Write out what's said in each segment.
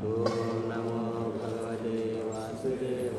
Om Namo Bhagavate Vasudevaya.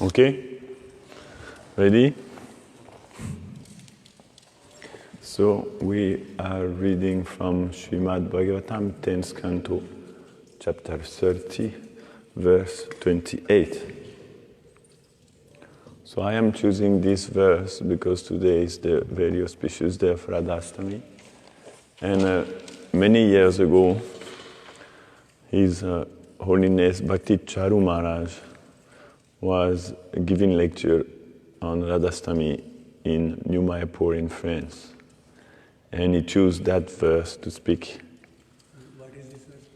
Okay? Ready? So we are reading from Srimad Bhagavatam, 10th canto, chapter 30, verse 28. So I am choosing this verse because today is the very auspicious day of Radhastami. And many years ago, His Holiness Bhakti Charu Maharaj was giving lecture on Radhastami in New Mayapur in France. And he chose that verse to speak. What is this verse?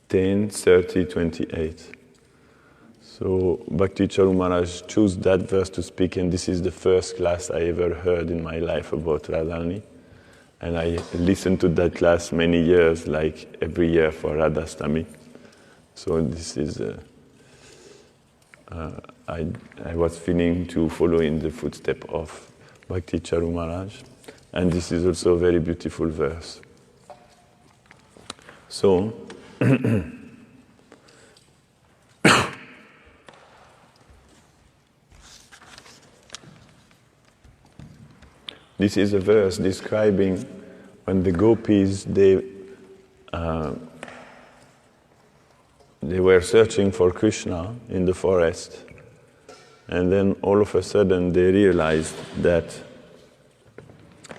10:30:28. So Bhakti Charu Maharaj chose that verse to speak, and this is the first class I ever heard in my life about Radharani. And I listened to that class many years, like every year for Radhastami. So this is, I was feeling to follow in the footsteps of Bhakti Charu Maharaj. And this is also a very beautiful verse. So, this is a verse describing when the gopis, they were searching for Krishna in the forest, and then all of a sudden they realized that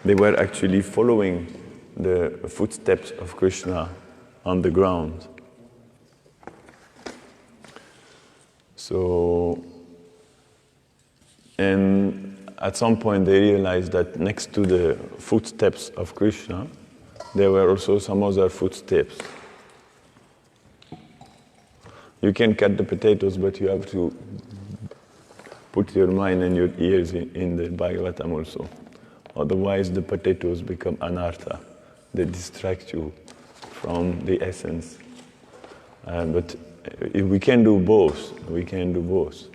they were actually following the footsteps of Krishna on the ground. So, and at some point they realized that next to the footsteps of Krishna, there were also some other footsteps. You can cut the potatoes, but you have to put your mind and your ears in the Bhagavatam also. Otherwise the potatoes become anartha. They distract you from the essence. But we can do both. We can do both.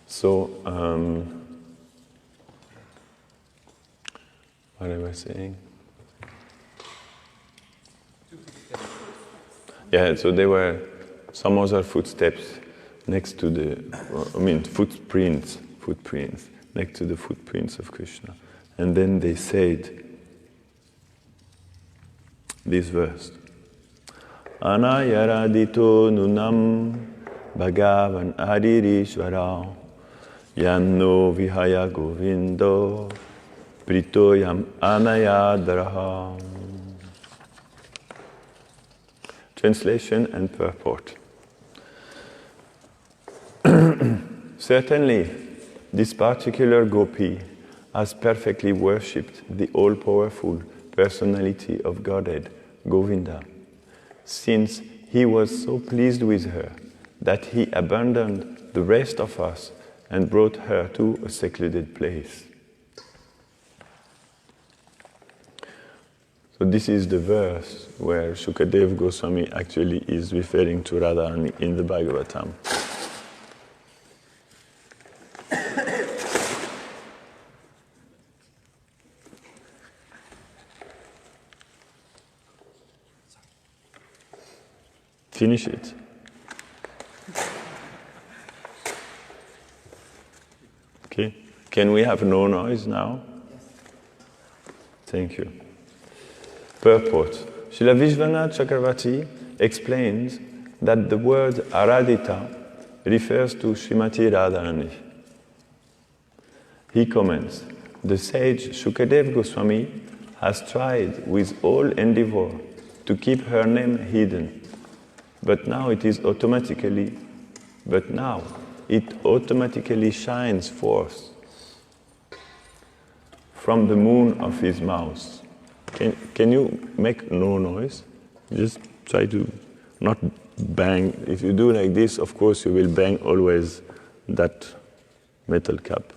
So, what I was saying? Yeah, so there were some other footsteps next to the, footprints, next to the footprints of Krishna. And then they said this verse, Anayaradito nunam bhagavan adirishvara yanno vihaya govindo pritoyam anayadraha. Translation and purport. Certainly, this particular gopi has perfectly worshipped the all-powerful personality of Godhead, Govinda, since he was so pleased with her that he abandoned the rest of us and brought her to a secluded place. So this is the verse where Shukadev Goswami actually is referring to Radharani in the Bhagavatam. Finish it. Okay. Can we have no noise now? Thank you. Purport. Srila Vishwanath Chakravarti explains that the word Aradhita refers to Srimati Radharani. He comments, the sage Shukadev Goswami has tried with all endeavor to keep her name hidden, but now it automatically shines forth from the moon of his mouth. Can you make no noise? Just try to not bang. If you do like this, of course you will bang always that metal cap.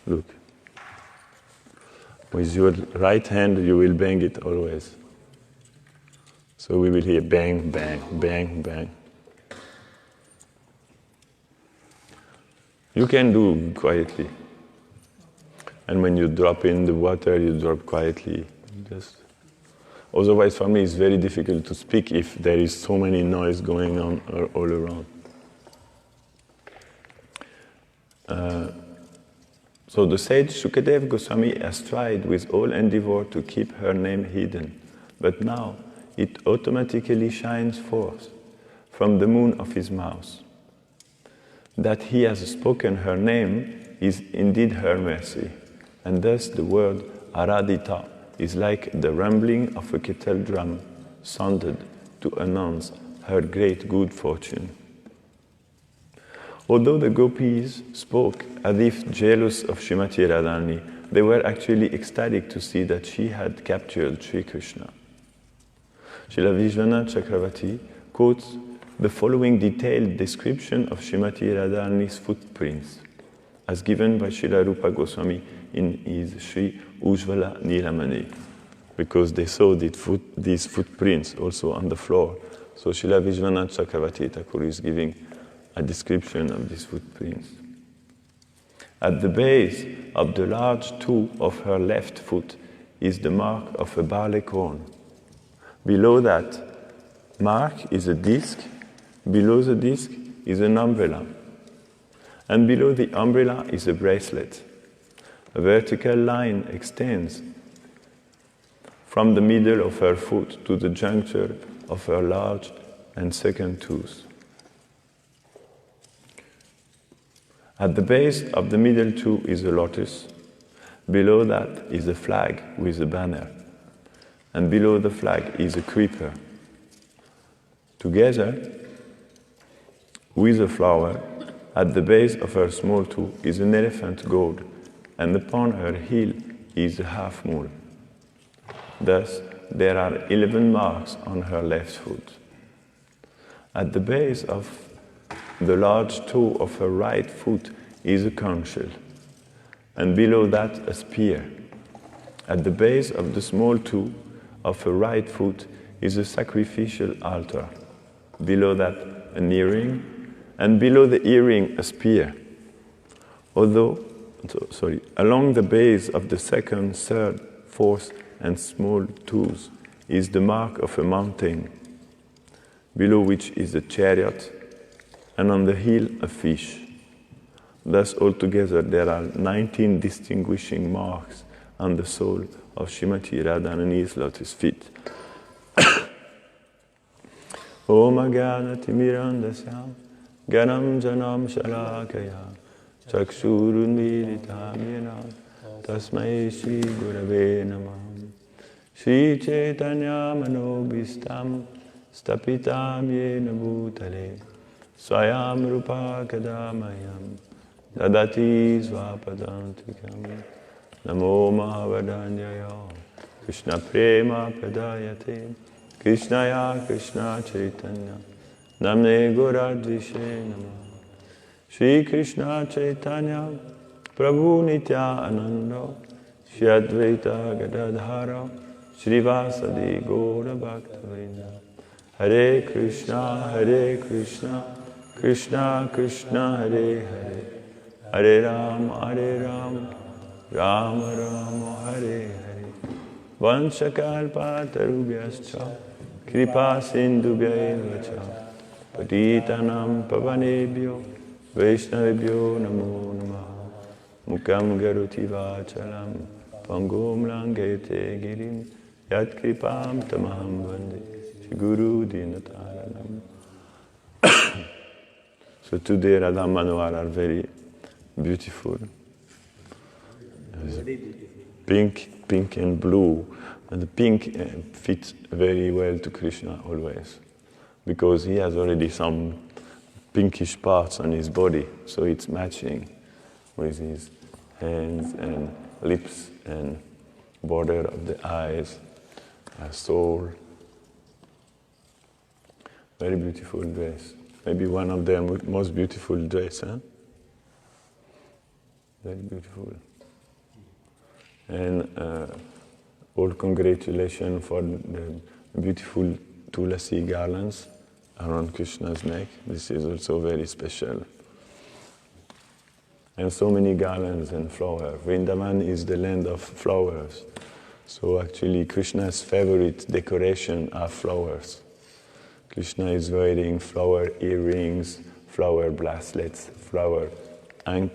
Look. With your right hand you will bang it always. So we will hear bang, bang, bang, bang. You can do quietly. And when you drop in the water, you drop quietly. Otherwise, for me, it's very difficult to speak if there is so many noise going on all around. So the sage Shukadev Goswami has tried with all endeavor to keep her name hidden, but now it automatically shines forth from the moon of his mouth. That he has spoken her name is indeed her mercy, and thus the word Aradhita is like the rumbling of a kettle drum sounded to announce her great good fortune. Although the gopis spoke as if jealous of Srimati Radharani, they were actually ecstatic to see that she had captured Sri Krishna. Srila Vishwanath Chakravarti quotes the following detailed description of Srimati Radharani's footprints, as given by Srila Rupa Goswami in his Sri Ujjvala Nilamani, because they saw these footprints also on the floor. So Srila Vishwanath Chakravarti Thakur is giving a description of these footprints. At the base of the large toe of her left foot is the mark of a barley corn. Below that mark is a disc. Below the disc is an umbrella. And below the umbrella is a bracelet. A vertical line extends from the middle of her foot to the juncture of her large and second toes. At the base of the middle toe is a lotus. Below that is a flag with a banner. And below the flag is a creeper. Together with a flower, at the base of her small toe is an elephant goad, and upon her heel is a half mole. Thus, there are 11 marks on her left foot. At the base of the large toe of her right foot is a conch shell, and below that a spear. At the base of the small toe of her right foot is a sacrificial altar. Below that an earring, and below the earring a spear. Along the base of the second, third, fourth, and small toes is the mark of a mountain, below which is a chariot, and on the heel a fish. Thus altogether there are 19 distinguishing marks on the sole of Srimati Radharani's lotus feet. Om Agyanati Mirandasyam Ganam Janam Shalakaya Chakshurunmilitam Yena Tasmai Shri Gurave Namah Shri Chaitanya Manobhistam Stapitam Yena Bhutale Swayam Rupa Kadamayam Dadati Swapadantikam Namo Mahavadanyaya Krishna Prema Pradayate Krishnaya Krishna Chaitanya Namne Goradvishe Namah Shri Krishna Chaitanya Prabhu Nitya Ananda Shri Advaita Gadadhara Shri Vasadi Gaura Bhaktavinda Hare Krishna Krishna Krishna Hare Hare Hare Ram Rama Rama Hare Hare Vanchakalpatarubhyascha Kripa Sindhubhya Evacha Patitanam pavanebhyo Vaishnavibhyo namo namaha. Mukam garuti vachalam Pangum langete girim Yat kripam tamaham vande Shri Guru dinataranam. So today Radha Manohar are very beautiful. Pink and blue. And the pink fits very well to Krishna always, because he has already some pinkish parts on his body, so it's matching with his hands and lips and border of the eyes, soul. Very beautiful dress. Maybe one of the most beautiful dress, huh? Very beautiful. And all congratulations for the beautiful tulasi garlands around Krishna's neck. This is also very special. And so many garlands and flowers. Vrindavan is the land of flowers. So actually Krishna's favorite decoration are flowers. Krishna is wearing flower earrings, flower bracelets, flower ankle,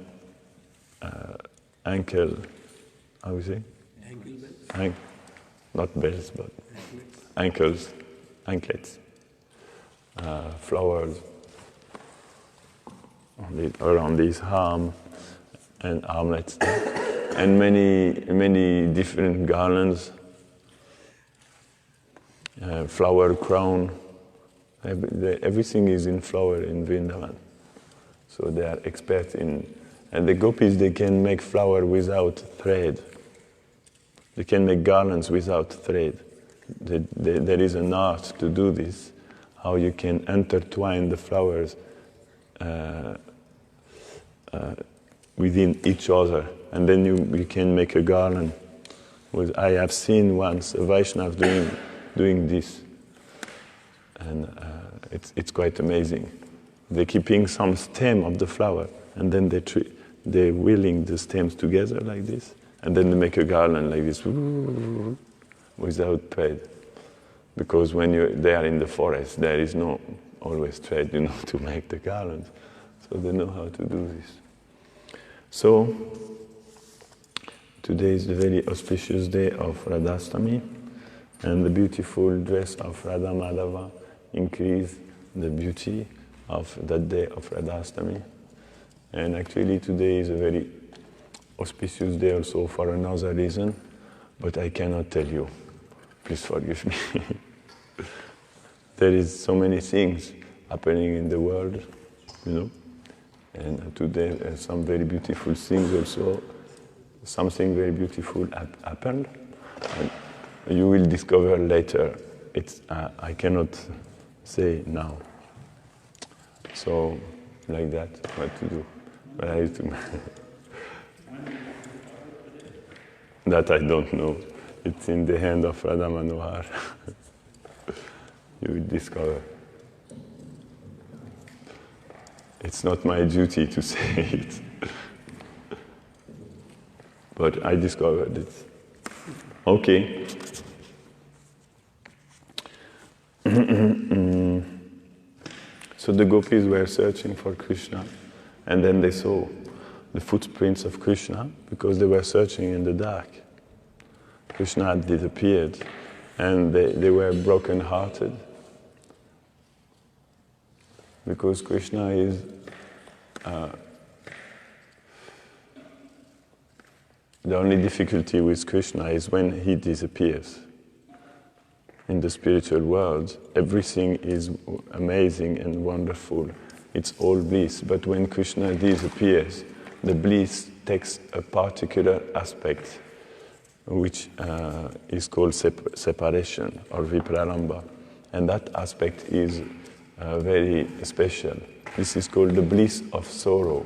how do you say? Ankle bells. Not bells, but ankles, anklets, flowers around his arm and armlets, and many different garlands, flower crown. Everything is in flower in Vrindavan. So they are experts in, and the gopis, they can make flower without thread. They can make garlands without thread. There is an art to do this, how you can intertwine the flowers within each other, and then you can make a garland. I have seen once a Vaishnav doing this, and it's quite amazing. They're keeping some stem of the flower, and then they're wheeling the stems together like this, and then they make a garland like this without thread. Because when they are in the forest, there is no always thread, to make the garland. So they know how to do this. So today is the very auspicious day of Radhastami, and the beautiful dress of Radha Madhava increase the beauty of that day of Radhastami. And actually today is a very auspicious day also for another reason, but I cannot tell you. Please forgive me. There is so many things happening in the world, and today there's some very beautiful things also. Something very beautiful happened, and you will discover later. I cannot say now. So, like that, what to do? What I have to that I don't know. It's in the hand of Radha Manohar. You will discover. It's not my duty to say it. But I discovered it. Okay. So the gopis were searching for Krishna, and then they saw the footprints of Krishna because they were searching in the dark. Krishna had disappeared, and they were broken-hearted because Krishna is the only difficulty with Krishna is when he disappears. In the spiritual world, everything is amazing and wonderful. It's all bliss. But when Krishna disappears, the bliss takes a particular aspect, which is called separation or viprarambha. And that aspect is very special. This is called the bliss of sorrow,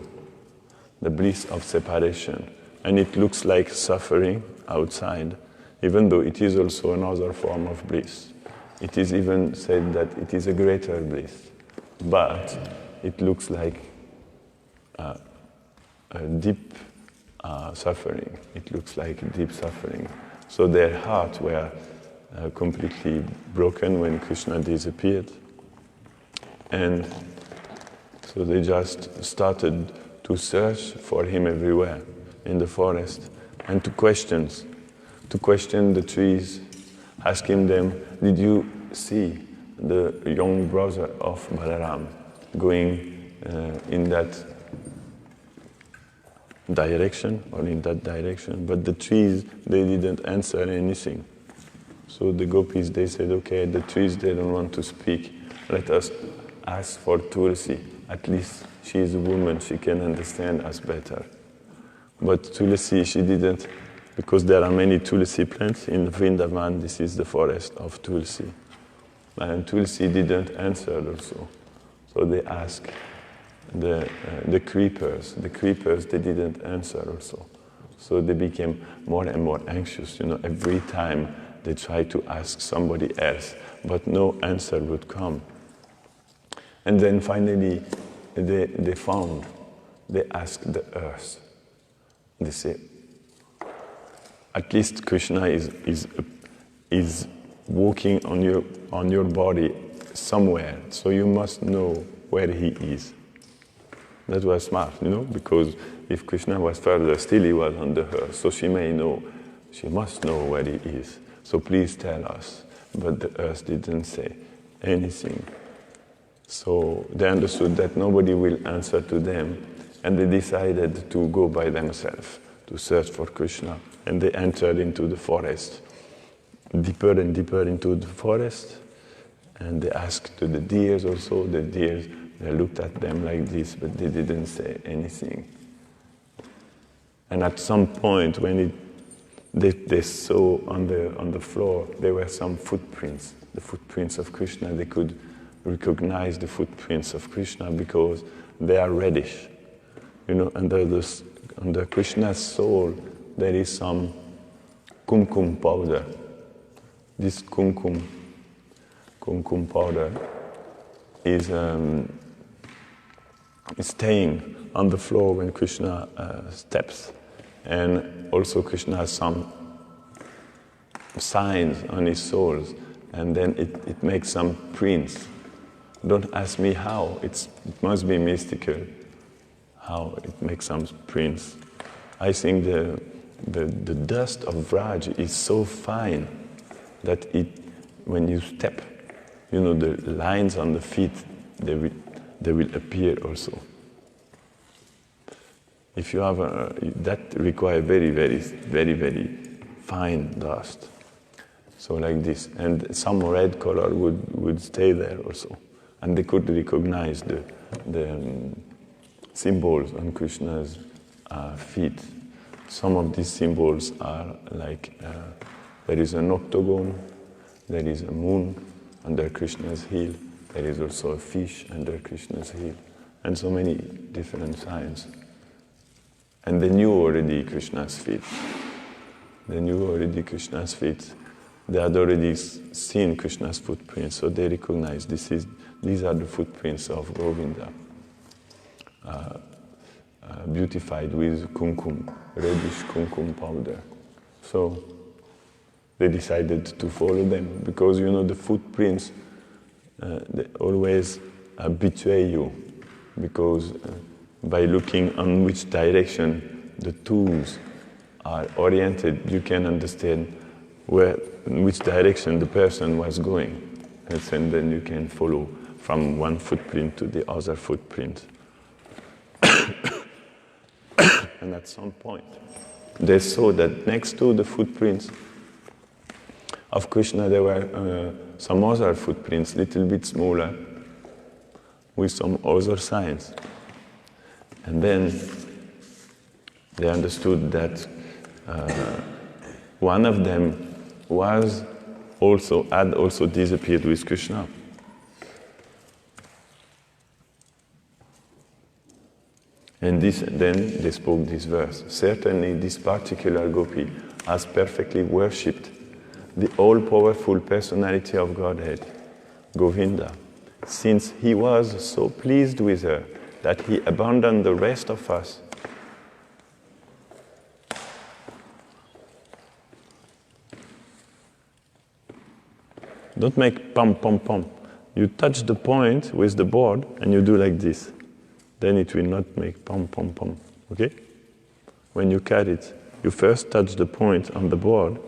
the bliss of separation. And it looks like suffering outside, even though it is also another form of bliss. It is even said that it is a greater bliss, but it looks like a deep suffering. It looks like deep suffering. So their hearts were completely broken when Krishna disappeared. And so they just started to search for him everywhere in the forest and to question the trees, asking them, did you see the young brother of Balaram going in that direction or in that direction? But the trees, they didn't answer anything. So the gopis, they said, okay, the trees, they don't want to speak. Let us ask for Tulsi. At least she is a woman, she can understand us better. But Tulsi, she didn't, because there are many Tulsi plants in Vrindavan. This is the forest of Tulsi. And Tulsi didn't answer also. So they asked the creepers. The creepers, they didn't answer also. So they became more and more anxious. Every time they tried to ask somebody else, but no answer would come. And then finally, they asked the earth. They say, at least Krishna is walking on your body somewhere, so you must know where he is. That was smart, because if Krishna was further, still he was on the earth, so she must know where he is. So please tell us. But the earth didn't say anything. So they understood that nobody will answer to them, and they decided to go by themselves to search for Krishna. And they entered into the forest, deeper and deeper into the forest, and they asked to the deers also. The deers, they looked at them like this, but they didn't say anything. And at some point, when they saw on the floor, there were some footprints, the footprints of Krishna. They could recognize the footprints of Krishna because they are reddish. Under Krishna's soul, there is some kumkum powder. This kumkum powder is staying on the floor when Krishna steps. And also Krishna has some signs on his soles, and then it makes some prints. Don't ask me how, it must be mystical, how it makes some prints. I think the dust of Vraj is so fine that when you step, the lines on the feet, they will appear also. If you have that requires very, very, very, very fine dust. So like this, and some red color would stay there also, and they could recognize the symbols on Krishna's feet. Some of these symbols are like there is an octagon, there is a moon under Krishna's heel, there is also a fish under Krishna's heel, and so many different signs. And they knew already Krishna's feet. They had already seen Krishna's footprints, so they recognized these are the footprints of Govinda, beautified with kumkum, reddish kumkum powder. So they decided to follow them because the footprints they always betray you, because by looking on which direction the tools are oriented, you can understand in which direction the person was going. And then you can follow from one footprint to the other footprint. And at some point, they saw that next to the footprints of Krishna, there were some other footprints, little bit smaller, with some other signs. And then they understood that one of them had also disappeared with Krishna. And then they spoke this verse. Certainly this particular gopi has perfectly worshipped the all-powerful personality of Godhead, Govinda, since he was so pleased with her that he abandoned the rest of us. Don't make pom pom pom. you touch the point with the board and you do like this. Then it will not make pom, pom, pom. Okay? When you cut it, you first touch the point on the board.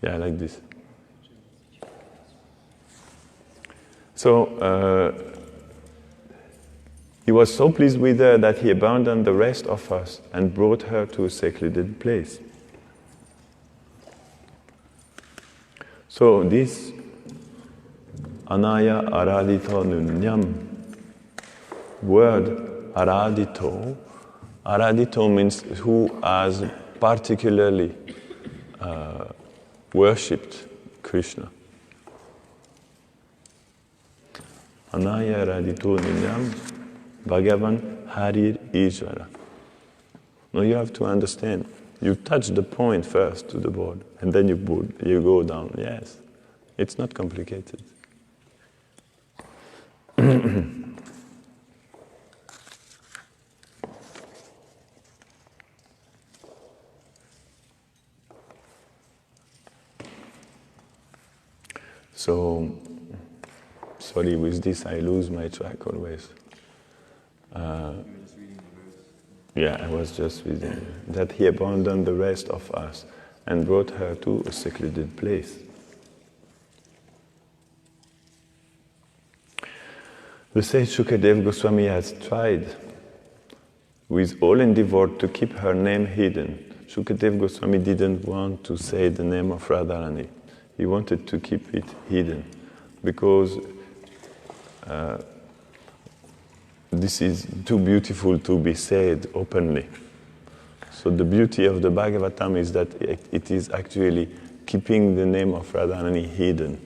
Yeah, like this. So, he was so pleased with her that he abandoned the rest of us and brought her to a secluded place. So this Anaya Aradito Nunyam word Aradito means who has particularly worshipped Krishna. Anaya Aradito Nunyam Bhagavan Harir Ishvara. Now you have to understand, you touch the point first to the board, and then you go down. Yes, it's not complicated. So, sorry, with this I lose my track always. Yeah, I was just reading that he abandoned the rest of us and brought her to a secluded place. The sage Shukadev Goswami has tried with all endeavor to keep her name hidden. Shukadev Goswami didn't want to say the name of Radharani. He wanted to keep it hidden because this is too beautiful to be said openly. So the beauty of the Bhagavatam is that it is actually keeping the name of Radharani hidden.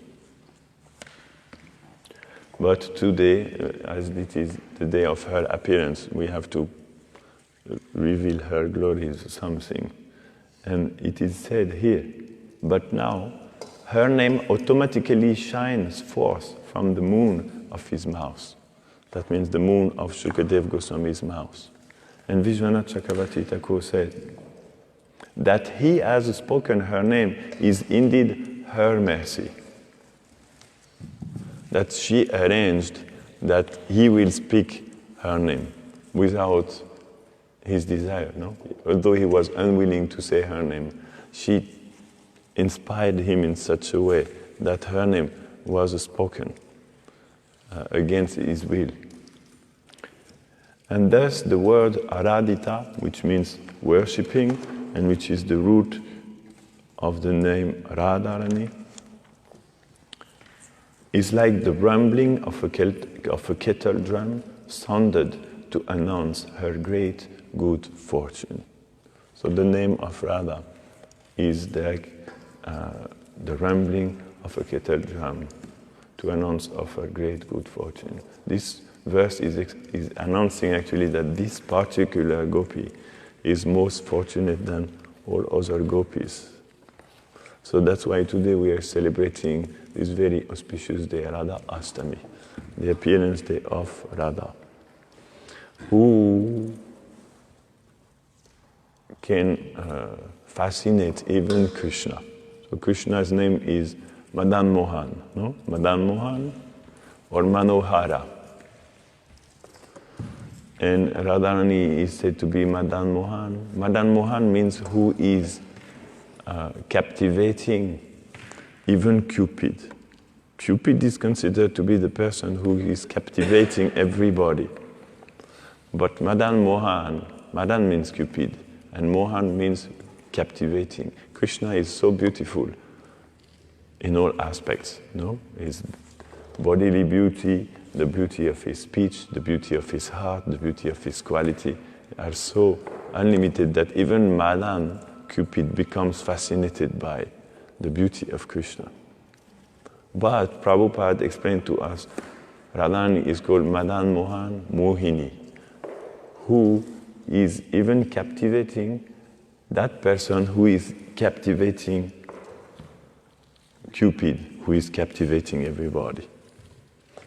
But today, as it is the day of her appearance, we have to reveal her glories or something. And it is said here, but now her name automatically shines forth from the moon of his mouth. That means the moon of Shukadev Goswami's mouth. And Vishwanath Chakravarti Thakur said that he has spoken her name is indeed her mercy. That she arranged that he will speak her name without his desire, no? Although he was unwilling to say her name, she inspired him in such a way that her name was spoken against his will. And thus the word Aradita, which means worshipping, and which is the root of the name Radharani, is like the rumbling of a kettle drum sounded to announce her great good fortune. So the name of Radha is like the rumbling of a kettle drum to announce of her great good fortune. This verse is announcing actually that this particular gopi is most fortunate than all other gopis. So that's why today we are celebrating this very auspicious day, Radhastami, the appearance day of Radha, who can fascinate even Krishna. So Krishna's name is Madan Mohan, no? Madan Mohan or Manohara. And Radharani is said to be Madan Mohan. Madan Mohan means who is captivating even Cupid. Cupid is considered to be the person who is captivating everybody. But Madan Mohan, Madan means Cupid, and Mohan means captivating. Krishna is so beautiful in all aspects, no? His bodily beauty, the beauty of his speech, the beauty of his heart, the beauty of his quality are so unlimited that even Madan, Cupid, becomes fascinated by the beauty of Krishna. But Prabhupada explained to us, Radharani is called Madan Mohan Mohini, who is even captivating that person who is captivating Cupid, who is captivating everybody.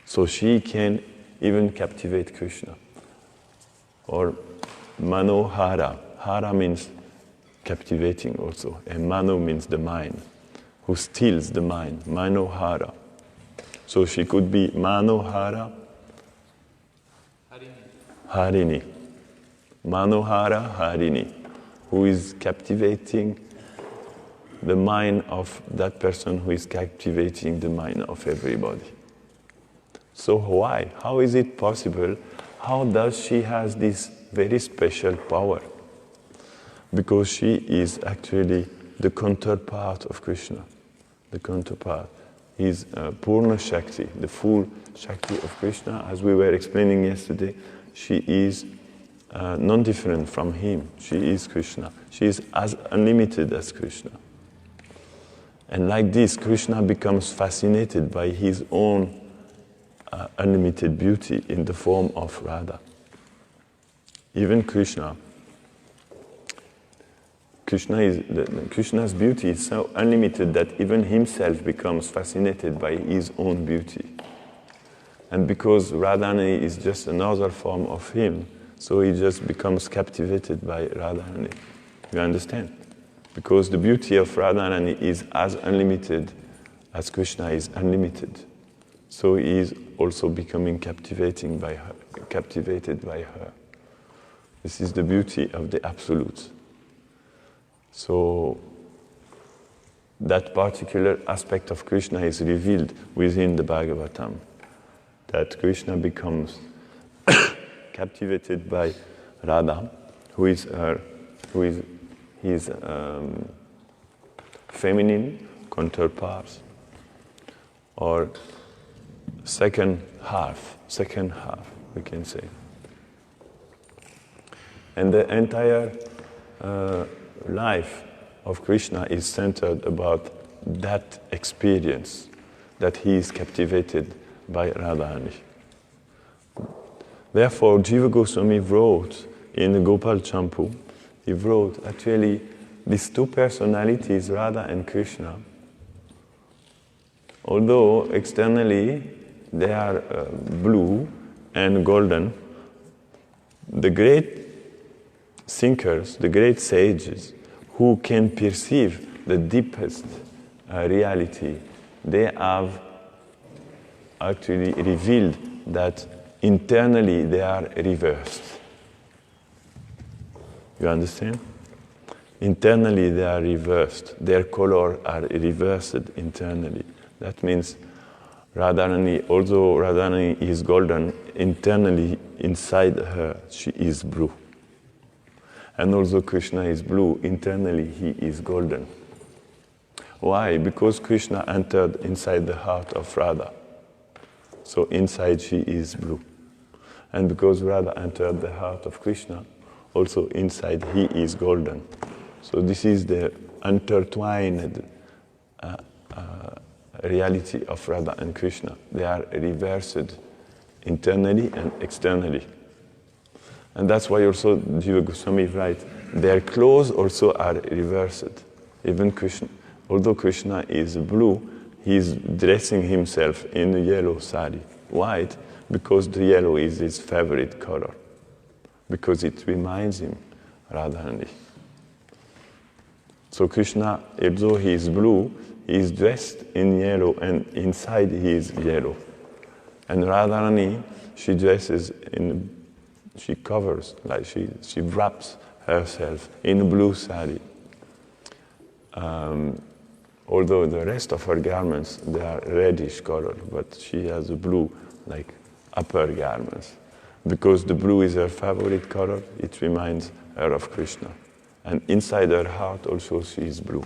So she can even captivate Krishna. Or Manohara. Hara means captivating also. And Mano means the mind, who steals the mind. Manohara. So she could be Manohara Harini. Manohara Harini, who is captivating the mind of that person who is captivating the mind of everybody. So why? How is it possible? How does she has this very special power? Because she is actually the counterpart of Krishna. The counterpart is Purna Shakti, the full Shakti of Krishna. As we were explaining yesterday, she is non-different from him. She is Krishna. She is as unlimited as Krishna. And like this, Krishna becomes fascinated by his own unlimited beauty in the form of Radha. Even Krishna's beauty is so unlimited that even himself becomes fascinated by his own beauty. And because Radharani is just another form of him, so he just becomes captivated by Radharani. You understand? Because the beauty of Radharani is as unlimited as Krishna is unlimited. So he is also becoming captivated by her. This is the beauty of the Absolute. So that particular aspect of Krishna is revealed within the Bhagavatam. That Krishna becomes captivated by Radha, who is his feminine counterpart, or second half, we can say. And the entire life of Krishna is centered about that experience, that he is captivated by Radharani. Therefore, Jiva Goswami wrote in Gopal Champu, he wrote actually these two personalities, Radha and Krishna, although externally they are blue and golden, the great thinkers, the great sages who can perceive the deepest reality, they have actually revealed that internally they are reversed. You understand? Internally they are reversed. Their color are reversed internally. That means Radharani, although Radharani is golden, internally inside her she is blue. And although Krishna is blue, internally he is golden. Why? Because Krishna entered inside the heart of Radha. So inside she is blue. And because Radha entered the heart of Krishna, also inside he is golden. So this is the intertwined reality of Radha and Krishna. They are reversed internally and externally. And that's why also Jiva Goswami writes, their clothes also are reversed. Even Krishna, although Krishna is blue, he is dressing himself in a yellow sari. White, because the yellow is his favorite color. Because it reminds him Radharani. So Krishna, although he is blue, he is dressed in yellow and inside he is yellow. And Radharani, she covers, like she wraps herself in a blue sari. Although the rest of her garments, they are reddish color, but she has a blue, like upper garments. Because the blue is her favorite color, it reminds her of Krishna. And inside her heart also she is blue.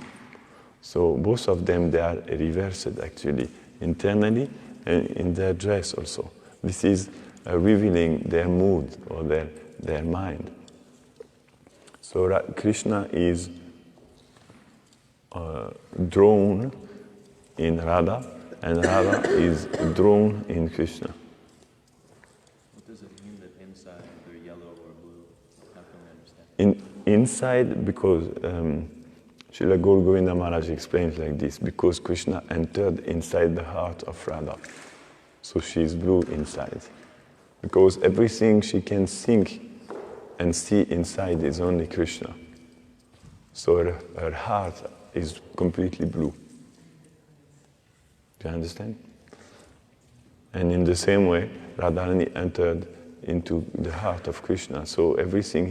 So both of them, they are reversed actually, internally and in their dress also. This is revealing their mood or their mind. So Krishna is drawn in Radha, and Radha is drawn in Krishna. What does it mean that inside they're yellow or blue? How can we understand? Inside, because Srila Gaur Govinda Maharaj explains like this, because Krishna entered inside the heart of Radha. So she is blue inside. Because everything she can think and see inside is only Krishna. So her heart is completely blue. Do you understand? And in the same way, Radharani entered into the heart of Krishna. So everything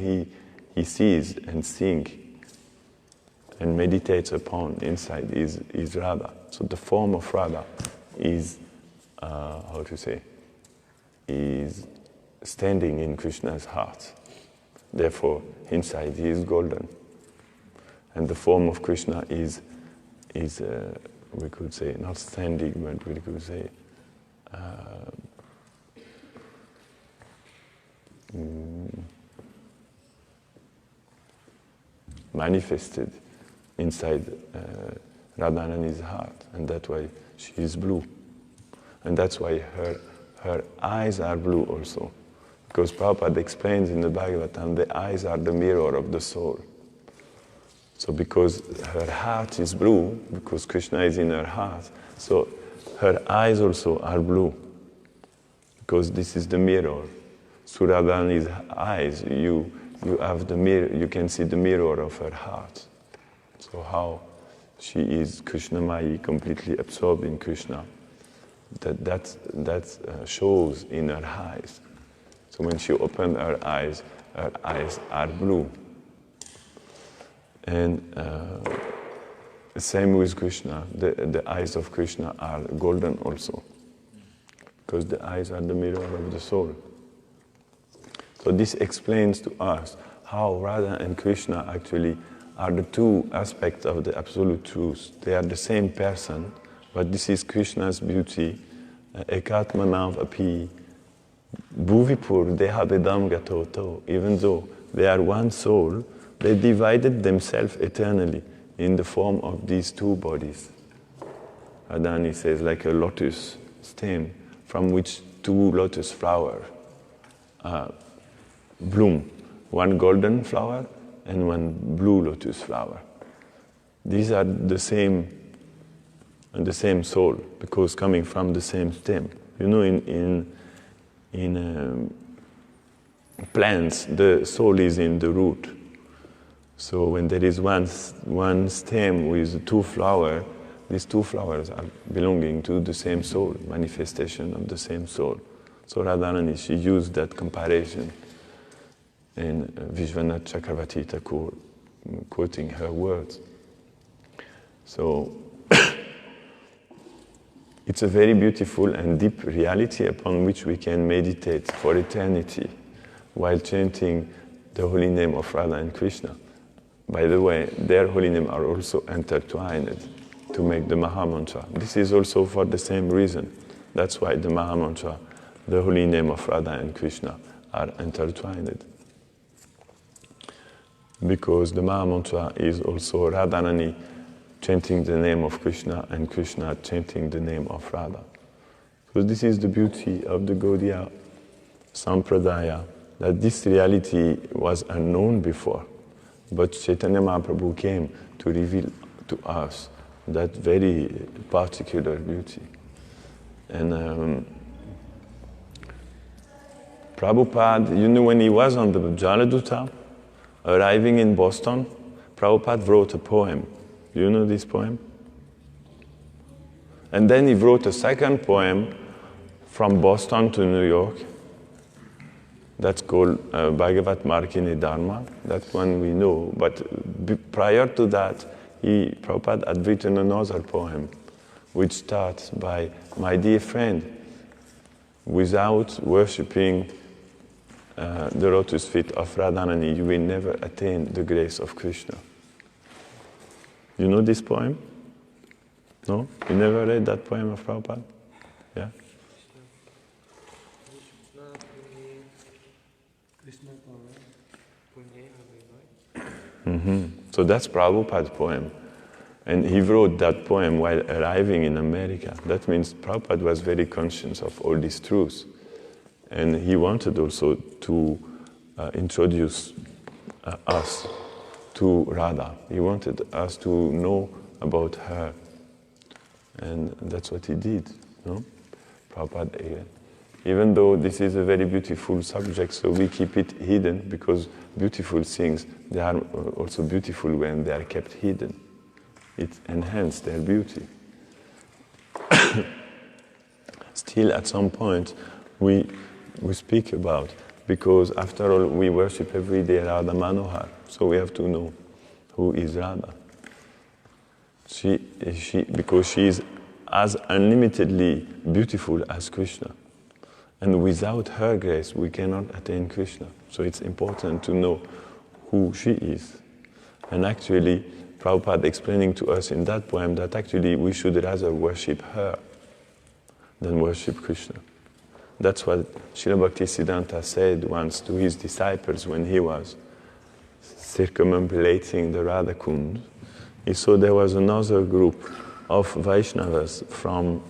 he sees and sings and meditates upon inside is Radha. So the form of Radha is, is standing in Krishna's heart. Therefore, inside he is golden. And the form of Krishna is we could say, not standing, but we could say, manifested inside Radharani's heart, and that's why she is blue. And that's why her eyes are blue also. Because Prabhupada explains in the Bhagavatam, the eyes are the mirror of the soul. So because her heart is blue, because Krishna is in her heart, so her eyes also are blue. Because this is the mirror. Through Radharani's eyes, you have the mirror, you can see the mirror of her heart. So how she is Krishnamaya, completely absorbed in Krishna. That shows in her eyes. So when she opens her eyes are blue. And same with Krishna, the eyes of Krishna are golden also, because the eyes are the mirror of the soul. So this explains to us how Radha and Krishna actually are the two aspects of the absolute truth. They are the same person, but this is Krishna's beauty. Ekatmanav api bhuvipur dehabedam gatoto. Even though they are one soul, they divided themselves eternally in the form of these two bodies. Adani says, like a lotus stem from which two lotus flowers bloom. One golden flower and one blue lotus flower. These are the same soul, because coming from the same stem. You know, in plants, the soul is in the root. So when there is one stem with two flowers, these two flowers are belonging to the same soul, manifestation of the same soul. So Radharani, she used that comparison in Vishwanath Chakravarti Thakur, quoting her words. So it's a very beautiful and deep reality upon which we can meditate for eternity while chanting the holy name of Radha and Krishna. By the way, their holy name are also intertwined to make the Maha Mantra. This is also for the same reason. That's why the Maha Mantra, the holy name of Radha and Krishna, are intertwined. Because the Maha Mantra is also Radharani chanting the name of Krishna and Krishna chanting the name of Radha. So this is the beauty of the Gaudiya Sampradaya, that this reality was unknown before. But Chaitanya Mahaprabhu came to reveal to us that very particular beauty. And Prabhupada, you know, when he was on the Jaladuta, arriving in Boston, Prabhupada wrote a poem. You know this poem? And then he wrote a second poem from Boston to New York. That's called Bhagavat Markini Dharma. That one we know. But prior to that, Prabhupada had written another poem, which starts by, "My dear friend, without worshipping the lotus feet of Radharani, you will never attain the grace of Krishna." You know this poem? No? You never read that poem of Prabhupada? Yeah? Mm-hmm. So that's Prabhupada's poem. And he wrote that poem while arriving in America. That means Prabhupada was very conscious of all these truths. And he wanted also to introduce us to Radha. He wanted us to know about her. And that's what he did. No? Prabhupada, even though this is a very beautiful subject, so we keep it hidden, because beautiful things, they are also beautiful when they are kept hidden. It enhances their beauty. Still, still at some point we speak about, because after all we worship every day Radha Manohar, so we have to know who is Radha. Because she is as unlimitedly beautiful as Krishna. And without her grace, we cannot attain Krishna. So it's important to know who she is. And actually, Prabhupada explaining to us in that poem that actually we should rather worship her than worship Krishna. That's what Srila Bhaktisiddhanta said once to his disciples when he was circumambulating the Radha Kund. He saw there was another group of Vaishnavas from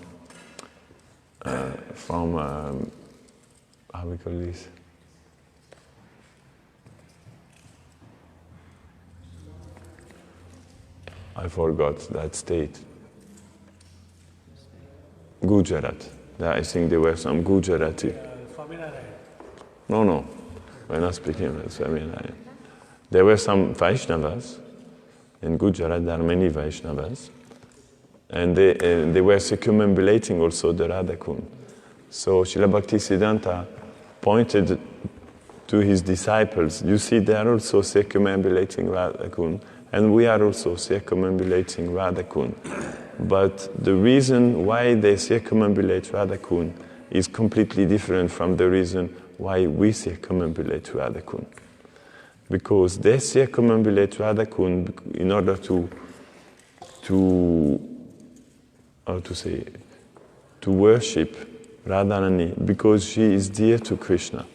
how we call this? I forgot that state. Gujarat. I think there were some Gujarati. Swaminarayan. No. We're not speaking about Swaminarayan. There were some Vaishnavas. In Gujarat, there are many Vaishnavas. And they were circumambulating also the Radha Kund. So Srila Bhaktisiddhanta pointed to his disciples, you see, they are also circumambulating Radha Kund, and we are also circumambulating Radha Kund. But the reason why they circumambulate Radha Kund is completely different from the reason why we circumambulate Radha Kund. Because they circumambulate Radha Kund in order to worship Radharani, because she is dear to Krishna.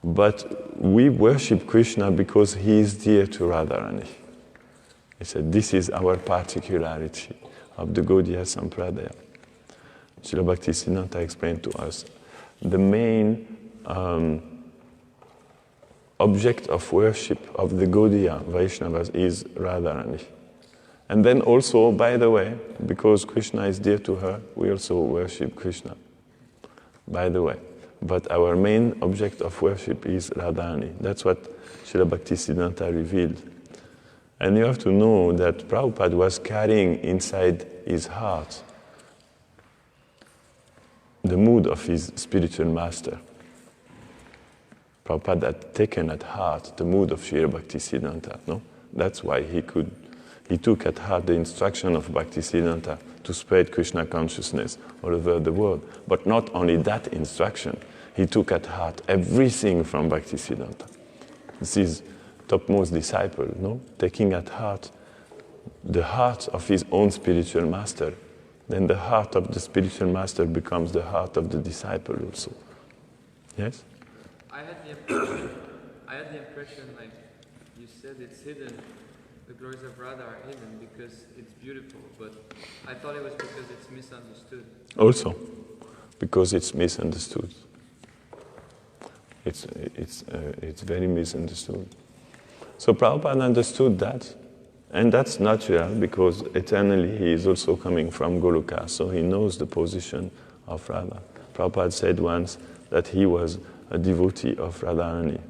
But we worship Krishna because he is dear to Radharani. He said, this is our particularity of the Gaudiya Sampradaya. Srila Bhaktisiddhanta explained to us, the main object of worship of the Gaudiya Vaishnavas is Radharani. And then also, by the way, because Krishna is dear to her, we also worship Krishna, by the way. But our main object of worship is Radharani. That's what Srila Bhaktisiddhanta revealed. And you have to know that Prabhupada was carrying inside his heart the mood of his spiritual master. Prabhupada had taken at heart the mood of Srila Bhaktisiddhanta, no? That's why he took at heart the instruction of Bhaktisiddhanta to spread Krishna consciousness all over the world. But not only that instruction, he took at heart everything from Bhaktisiddhanta. This is topmost disciple, no? Taking at heart the heart of his own spiritual master. Then the heart of the spiritual master becomes the heart of the disciple also. Yes? I had the impression, like you said, it's hidden. The glories of Radha are hidden because it's beautiful, but I thought it was because it's misunderstood. Also, because it's misunderstood. It's very misunderstood. So Prabhupada understood that, and that's natural because eternally he is also coming from Goloka, so he knows the position of Radha. Prabhupada said once that he was a devotee of Radharani,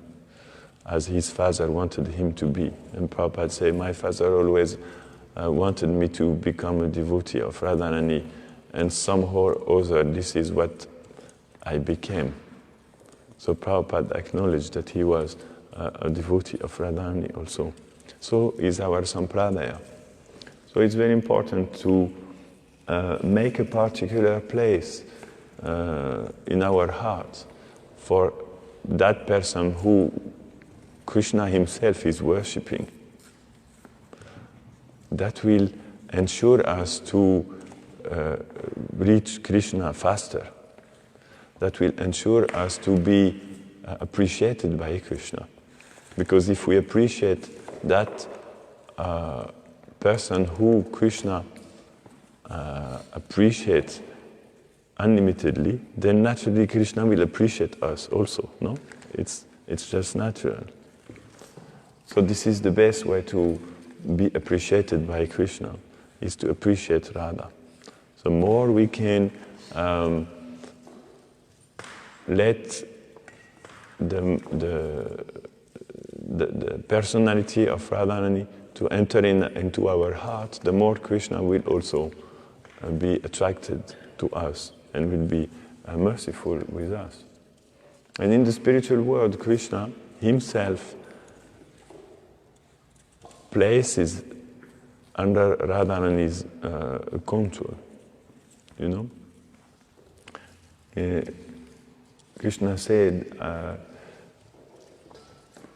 as his father wanted him to be. And Prabhupada said, my father always wanted me to become a devotee of Radharani, and somehow or other this is what I became. So Prabhupada acknowledged that he was a devotee of Radharani also. So is our Sampradaya. So it's very important to make a particular place in our heart for that person who Krishna himself is worshipping. That will ensure us to reach Krishna faster. That will ensure us to be appreciated by Krishna. Because if we appreciate that person who Krishna appreciates unlimitedly, then naturally Krishna will appreciate us also, no? It's just natural. So this is the best way to be appreciated by Krishna, is to appreciate Radha. So more we can let the personality of Radharani to enter into our heart, the more Krishna will also be attracted to us. and will be merciful with us. And in the spiritual world, Krishna himself places under Radharani's control, you know. Krishna said,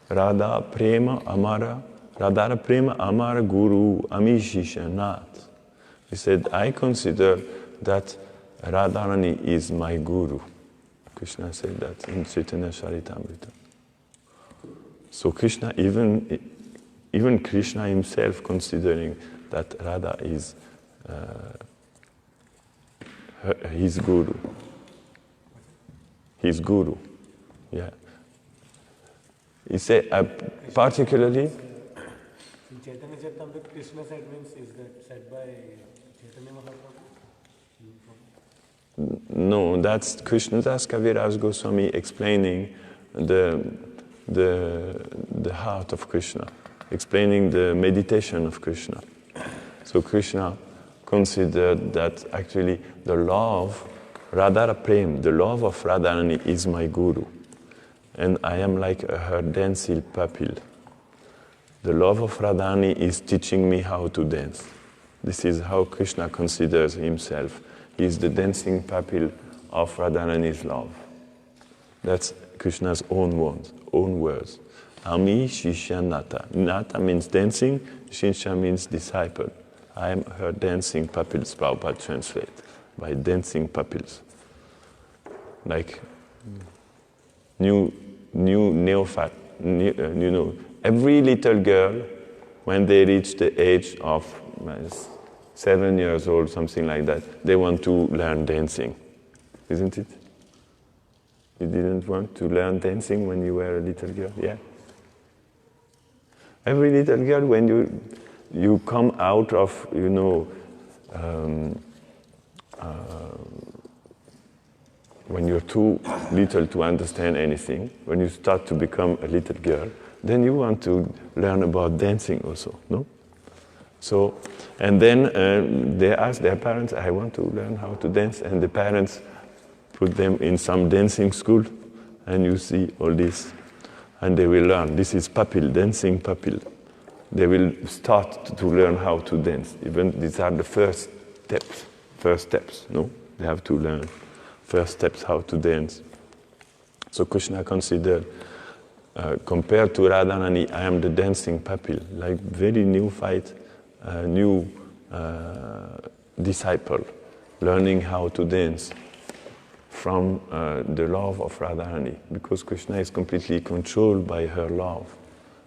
Radha Prema Amara, Radhara Prema Amara Guru Amishisha Nath. He said, I consider that Radharani is my guru. Krishna said that in Chaitanya Charitamrita. So Krishna, even Krishna himself considering that Radha is his guru. His guru, yeah. He said, particularly... In Chaitanya Charitamrita, Krishna said means, is that said by Chaitanya Mahaprabhu? No, that's Krishnadas Kaviraj Goswami explaining the heart of Krishna, explaining the meditation of Krishna. So Krishna considered that actually the love, Radhara Prem, the love of Radharani is my guru. And I am like her dancing pupil. The love of Radharani is teaching me how to dance. This is how Krishna considers himself. He is the dancing pupil of Radharani's love. That's Krishna's own words. Ami Shishya Nata. Nata means dancing, Shishya means disciple. I am her dancing pupils, Prabhupada translate, by dancing pupils. Like new neophyte, every little girl, when they reach the age of 7 years old, something like that, they want to learn dancing, isn't it? You didn't want to learn dancing when you were a little girl, yeah? Every little girl, when you come out of, when you're too little to understand anything, when you start to become a little girl, then you want to learn about dancing also, no? So, and then they ask their parents, I want to learn how to dance, and the parents put them in some dancing school, and you see all this, and they will learn. This is papil, dancing papil. They will start to learn how to dance. Even these are the first steps, no? They have to learn first steps how to dance. So Krishna considered, compared to Radharani, I am the dancing papil, like very neophyte, new disciple, learning how to dance from the love of Radharani, because Krishna is completely controlled by her love.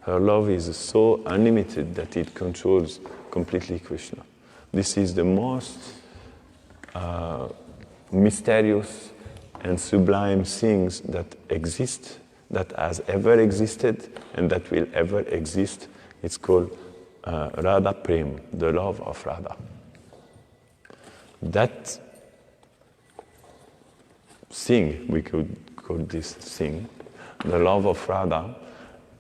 Her love is so unlimited that it controls completely Krishna. This is the most mysterious and sublime things that exist, that has ever existed, and that will ever exist. It's called Radha Prem, the love of Radha. That thing, we could call this thing, the love of Radha,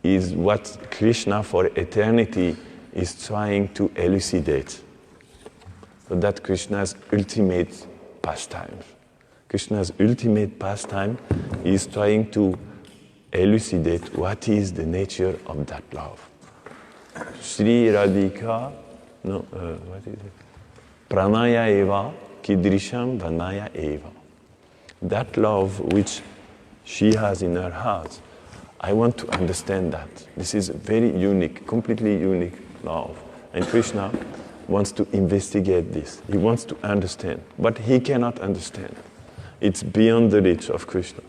is what Krishna for eternity is trying to elucidate. So that Krishna's ultimate pastime. Krishna's ultimate pastime is trying to elucidate what is the nature of that love. Shri Radhika, what is it? Pranaya eva, kidrisham vanaya eva. That love which she has in her heart, I want to understand that. This is a very unique, completely unique love. And Krishna wants to investigate this. He wants to understand, but he cannot understand. It's beyond the reach of Krishna.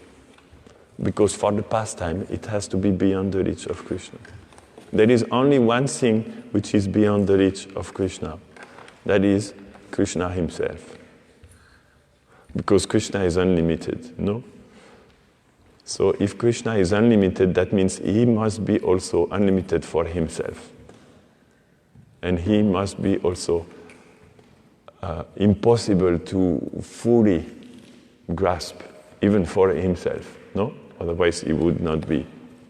Because for the pastime, it has to be beyond the reach of Krishna. There is only one thing which is beyond the reach of Krishna. That is Krishna himself. Because Krishna is unlimited, no? So if Krishna is unlimited, that means he must be also unlimited for himself. And he must be also impossible to fully grasp, even for himself, no? Otherwise he would not be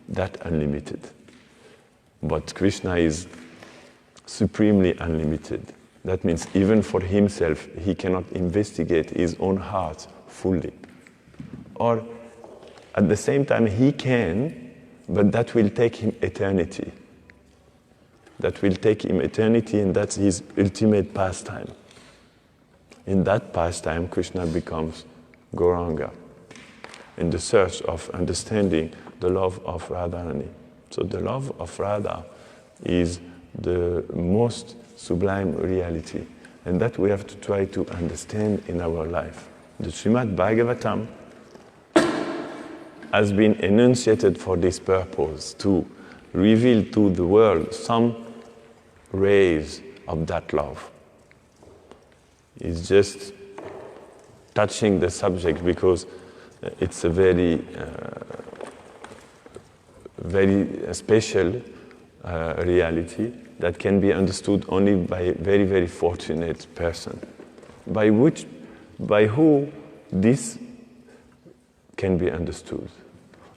that unlimited. But Krishna is supremely unlimited. That means even for himself, he cannot investigate his own heart fully. Or at the same time he can, but that will take him eternity. That will take him eternity, and that's his ultimate pastime. In that pastime, Krishna becomes Gauranga, in the search of understanding the love of Radharani. So the love of Radha is the most sublime reality, and that we have to try to understand in our life. The Srimad Bhagavatam has been enunciated for this purpose, to reveal to the world some rays of that love. It's just touching the subject because it's a very special reality that can be understood only by a very, very fortunate person. By who this can be understood?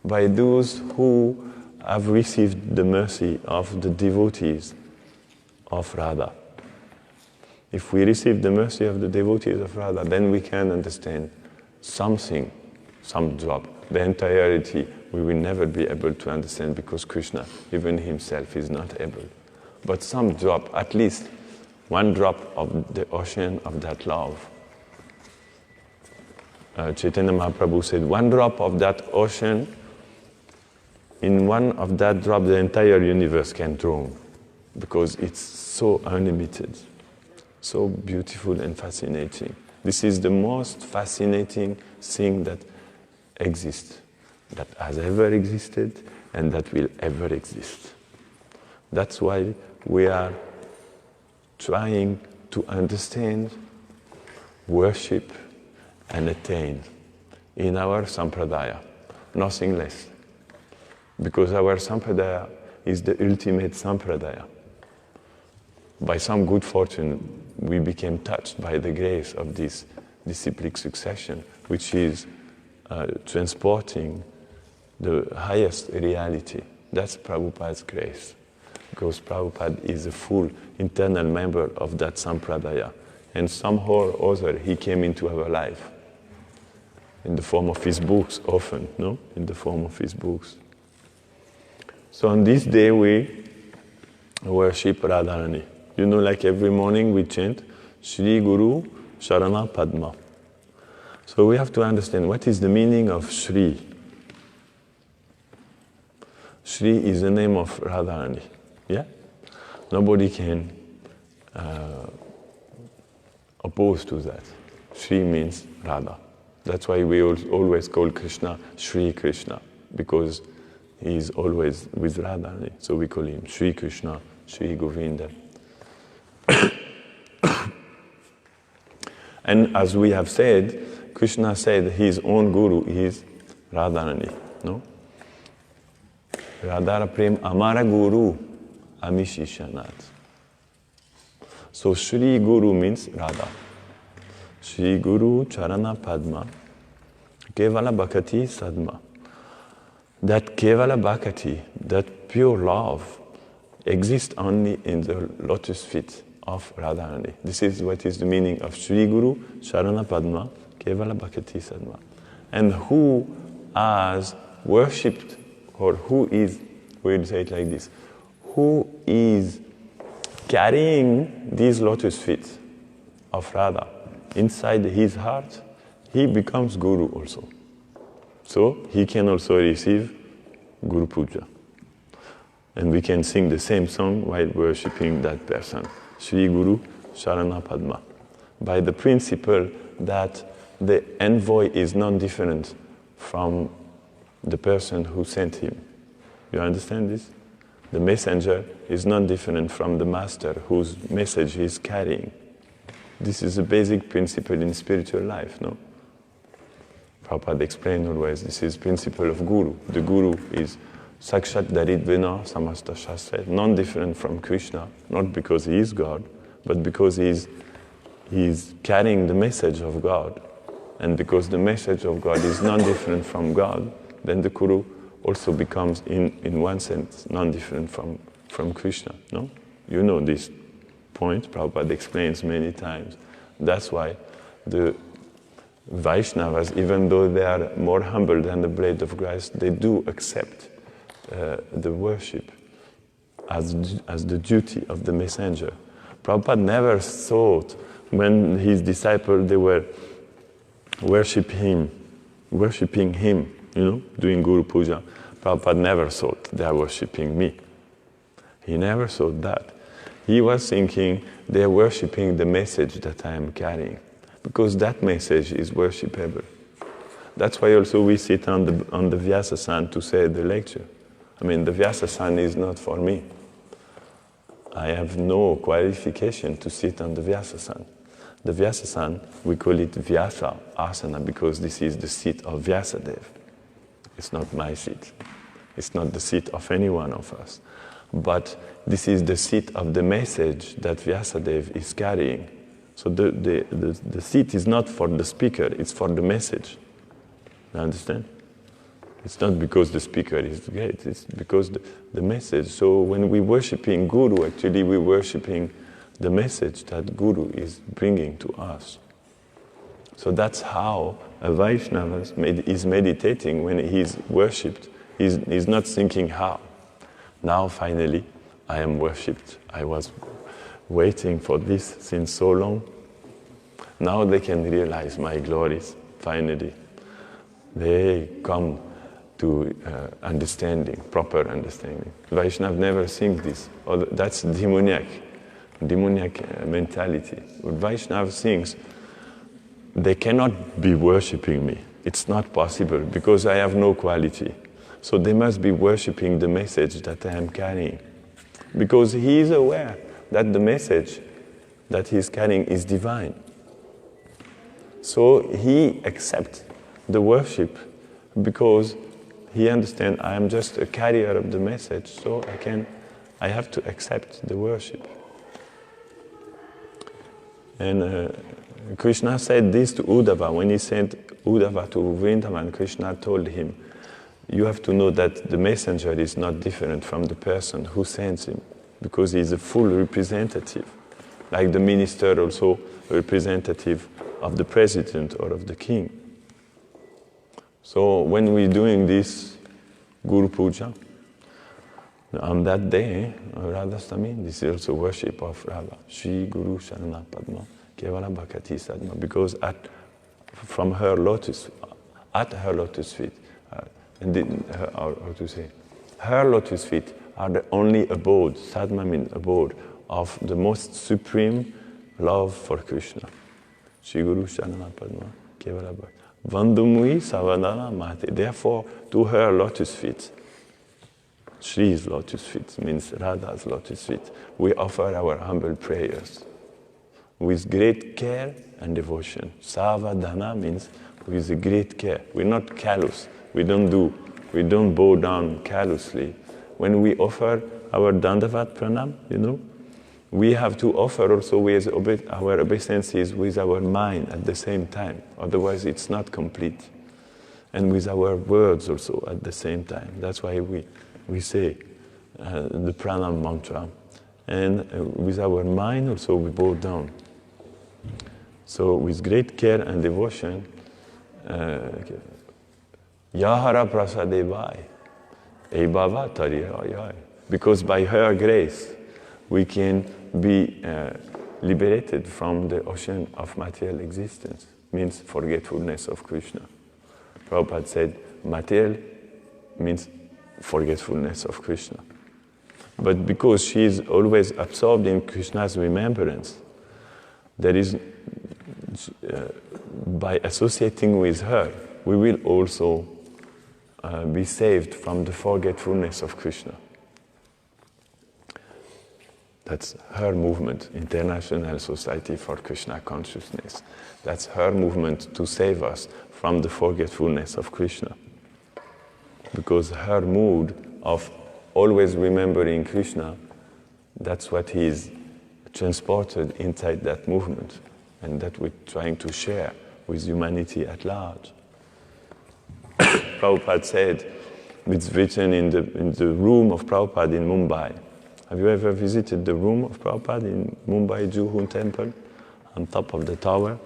By those who have received the mercy of the devotees of Radha. If we receive the mercy of the devotees of Radha, then we can understand something, some drop. The entirety we will never be able to understand because Krishna, even himself, is not able. But some drop, at least one drop of the ocean of that love. Chaitanya Mahaprabhu said, one drop of that ocean, in one of that drop the entire universe can drown because it's so unlimited. So beautiful and fascinating. This is the most fascinating thing that exists, that has ever existed, and that will ever exist. That's why we are trying to understand, worship, and attain in our sampradaya, nothing less. Because our sampradaya is the ultimate sampradaya. By some good fortune, we became touched by the grace of this disciplic succession, which is transporting the highest reality. That's Prabhupada's grace, because Prabhupada is a full internal member of that sampradaya. And somehow or other, he came into our life in the form of his books, often, no? In the form of his books. So on this day, we worship Radharani. You know, like every morning we chant Shri Guru Sharana Padma. So we have to understand what is the meaning of Shri. Shri is the name of Radharani. Yeah? Nobody can oppose to that. Shri means Radha. That's why we always call Krishna Shri Krishna, because he is always with Radharani. So we call him Shri Krishna, Shri Govinda. And as we have said, Krishna said his own guru is Radharani, no? Radhara Prem Amara Guru Amishishanat. So Shri Guru means Radha. Shri Guru Charana Padma Kevala Bhakati Sadma. That Kevala Bhakati, that pure love, exists only in the lotus feet of Radharani. This is what is the meaning of Shri Guru Sharana Padma Kevala Bhakati Sadma. And who has worshipped, or who is, we'll say it like this, who is carrying these lotus feet of Radha inside his heart, he becomes Guru also. So he can also receive Guru Puja. And we can sing the same song while worshipping that person, Shri Guru Sharana Padma, by the principle that the envoy is non-different from the person who sent him. You understand this? The messenger is non-different from the master whose message he is carrying. This is a basic principle in spiritual life, no? Prabhupada explained always, this is principle of Guru. The Guru is Sakshat Daridvena Samasta Shastra, non-different from Krishna, not because he is God, but because he is carrying the message of God. And because the message of God is non-different from God, then the Guru also becomes, in one sense, non-different from Krishna, no? You know this point, Prabhupada explains many times. That's why the Vaishnavas, even though they are more humble than the blade of grass, they do accept the worship as the duty of the messenger. Prabhupada never thought when his disciples, they were worshipping him, doing Guru Puja. Prabhupada never thought they are worshipping me. He never thought that. He was thinking they are worshipping the message that I am carrying, because that message is worshipable. That's why also we sit on the Vyasasan to say the lecture. I mean, the Vyasasan is not for me. I have no qualification to sit on the Vyasasan. The Vyasasan, we call it Vyasa Asana because this is the seat of Vyasadeva. It's not my seat. It's not the seat of any one of us. But this is the seat of the message that Vyasadeva is carrying. So the seat is not for the speaker, it's for the message. You understand? It's not because the speaker is great, it's because the message. So when we're worshipping Guru, actually we're worshipping the message that Guru is bringing to us. So that's how a Vaishnava is meditating when he's worshipped. He's not thinking how. Now finally I am worshipped. I was waiting for this since so long. Now they can realize my glories, finally. They come to understanding, proper understanding. Vaishnava never thinks this. That's demoniac mentality. Vaishnava thinks they cannot be worshipping me. It's not possible because I have no quality. So they must be worshipping the message that I am carrying. Because he is aware that the message that he is carrying is divine. So he accepts the worship because he understands I am just a carrier of the message, so I have to accept the worship. And Krishna said this to Uddhava. When he sent Uddhava to Vrindavan, Krishna told him, you have to know that the messenger is not different from the person who sends him, because he is a full representative, like the minister also a representative of the president or of the king. So when we're doing this Guru Puja, on that day, Radhastami, this is also worship of Radha. Shri Guru Sharana Padma, Kevala Bhakati Sadma, because at her lotus feet, her lotus feet are the only abode, sadma means abode, of the most supreme love for Krishna. Shri Guru Sharana Padma, Kevala Bhakati. Vandumui Savadana Mate. Therefore, to her lotus feet, Shri's lotus feet means Radha's lotus feet, we offer our humble prayers with great care and devotion. Savadana means with great care. We're not callous. We don't bow down callously. When we offer our Dandavat Pranam, we have to offer also with our obeisances with our mind at the same time. Otherwise, it's not complete. And with our words also at the same time. That's why we say the Pranam mantra. And with our mind also we bow down. So with great care and devotion, Yahara Prasadevai, Eibhava Tariyai. Because by her grace, we can be liberated from the ocean of material existence, means forgetfulness of Krishna. Prabhupada said, material means forgetfulness of Krishna. But because she is always absorbed in Krishna's remembrance, there is, by associating with her, we will also be saved from the forgetfulness of Krishna. That's her movement, International Society for Krishna Consciousness. That's her movement to save us from the forgetfulness of Krishna. Because her mood of always remembering Krishna, that's what is transported inside that movement, and that we're trying to share with humanity at large. Prabhupada said, it's written in the room of Prabhupada in Mumbai. Have you ever visited the room of Prabhupada in Mumbai Juhu Temple, on top of the tower?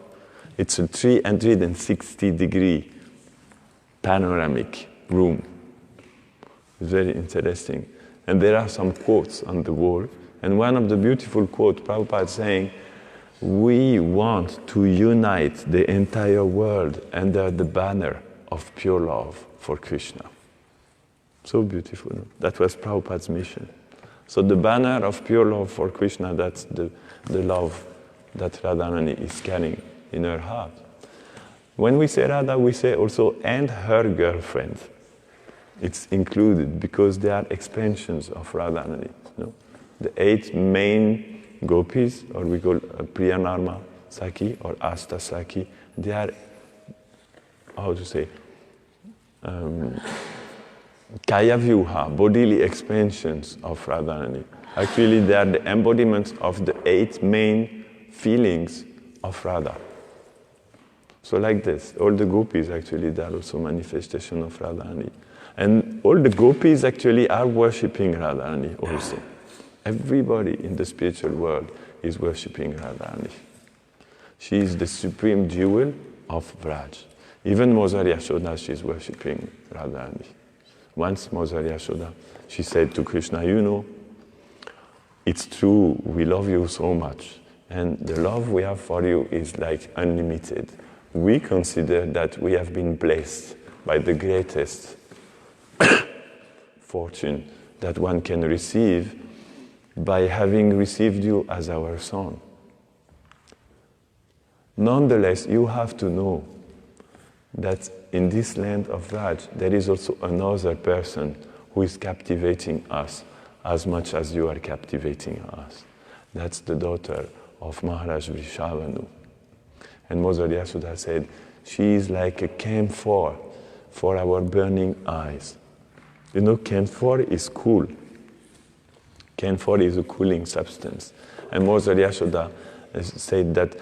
It's a 360-degree panoramic room. It's very interesting. And there are some quotes on the wall. And one of the beautiful quotes, Prabhupada saying, we want to unite the entire world under the banner of pure love for Krishna. So beautiful. No? That was Prabhupada's mission. So the banner of pure love for Krishna, that's the love that Radharani is carrying in her heart. When we say Radha, we say also, and her girlfriend. It's included because they are expansions of Radharani. You know? The 8 main gopis, or we call Priyanarma Saki or Asta Saki, they are, how to say, Kaya Vyuha, bodily expansions of Radharani. Actually, they are the embodiments of the 8 main feelings of Radha. So like this, all the gopis actually, they are also manifestation of Radharani. And all the gopis actually are worshipping Radharani also. Everybody in the spiritual world is worshipping Radharani. She is the supreme jewel of Vraj. Even Mother Yasoda, she is worshipping Radharani. Once Mother Yasoda, she said to Krishna, you know, it's true, we love you so much. And the love we have for you is like unlimited. We consider that we have been blessed by the greatest fortune that one can receive by having received you as our son. Nonetheless, you have to know that in this land of Raj, there is also another person who is captivating us as much as you are captivating us. That's the daughter of Maharaj Vrishabhanu. And Mother Yasoda said, she is like a camphor for our burning eyes. You know, camphor is cool. Camphor is a cooling substance. And Mother Yasoda said that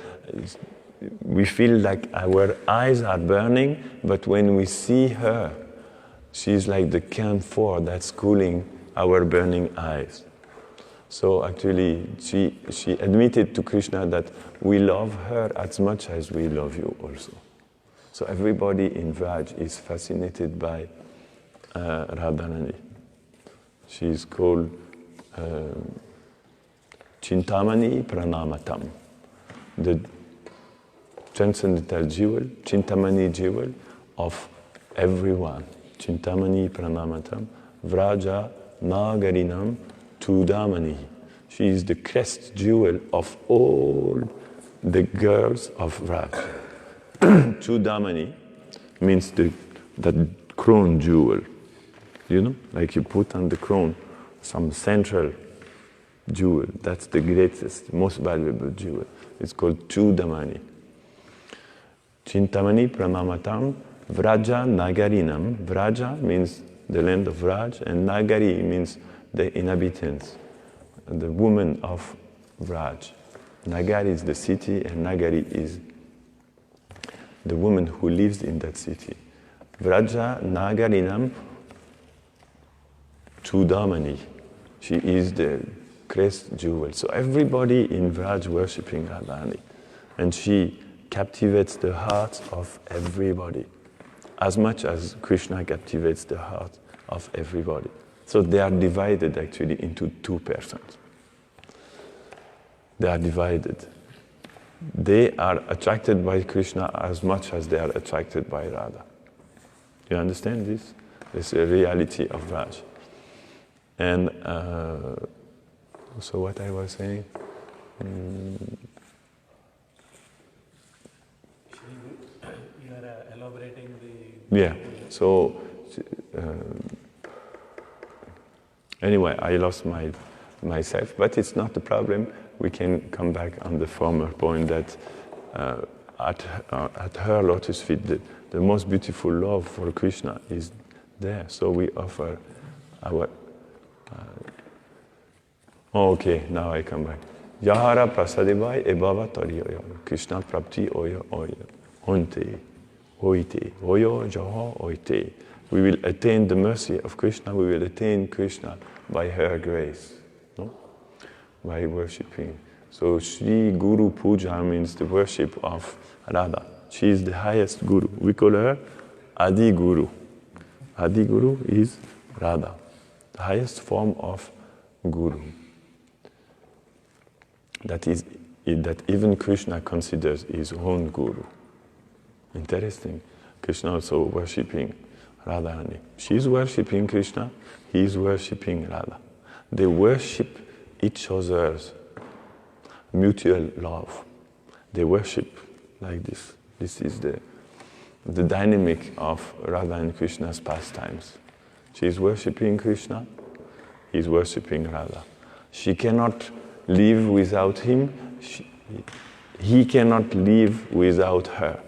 we feel like our eyes are burning, but when we see her, she's like the camphor that's cooling our burning eyes. So actually, she admitted to Krishna that we love her as much as we love you also. So everybody in Vraj is fascinated by Radharani. She is called Chintamani Pranamatam, the transcendental jewel, Chintamani jewel of everyone. Chintamani Pranamatam, Vraja Nagarinam Tudamani. She is the crest jewel of all the girls of Vraj. Tudamani means that crown jewel, you know, like you put on the crown some central jewel. That's the greatest, most valuable jewel. It's called Chudamani. Chintamani Pranamatam Vraja Nagarinam. Vraja means the land of Vraj, and Nagari means the inhabitants, the woman of Vraj. Nagari is the city, and Nagari is the woman who lives in that city. Vraja Nagarinam Chudamani. She is the crest jewel. So everybody in Vraj worshipping Radharani. And she captivates the hearts of everybody, as much as Krishna captivates the heart of everybody. So they are divided actually into 2 persons. They are divided. They are attracted by Krishna as much as they are attracted by Radha. You understand this? It's a reality of Vraj. And so what I was saying? You are elaborating the... Yeah, so anyway, I lost myself, but it's not a problem. We can come back on the former point that at her lotus feet, the most beautiful love for Krishna is there. So we offer our... okay, now I come back. Yahara prasadevai ebhava tariyoyo. Krishna prapti oyo oyo. Honte, oite, oyo jaha oite. We will attain the mercy of Krishna, we will attain Krishna by her grace, no? By worshipping. So Sri Guru Puja means the worship of Radha. She is the highest guru. We call her Adi Guru. Adi Guru is Radha, the highest form of guru. That even Krishna considers his own guru. Interesting. Krishna also worshipping Radharani. She is worshipping Krishna, he is worshipping Radha. They worship each other's mutual love. They worship like this. This is the dynamic of Radha and Krishna's pastimes. She is worshipping Krishna, he is worshipping Radha. She cannot live without him, he cannot live without her.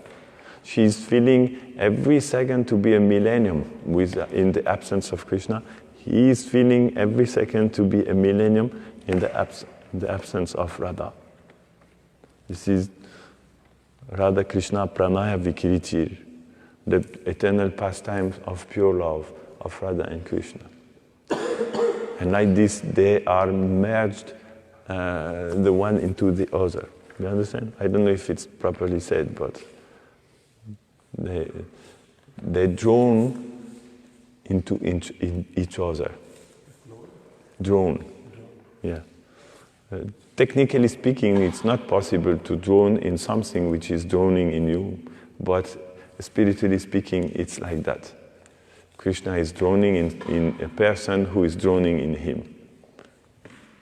She is feeling every second to be a millennium in the absence of Krishna. He is feeling every second to be a millennium in the absence of Radha. This is Radha Krishna Pranaya Vikritir, the eternal pastimes of pure love of Radha and Krishna. And like this, they are merged, the one into the other. You understand? I don't know if it's properly said, but they're drawn into each other. Drawn. Yeah. Technically speaking, it's not possible to drown in something which is drowning in you, but spiritually speaking, it's like that. Krishna is drowning in a person who is drowning in him,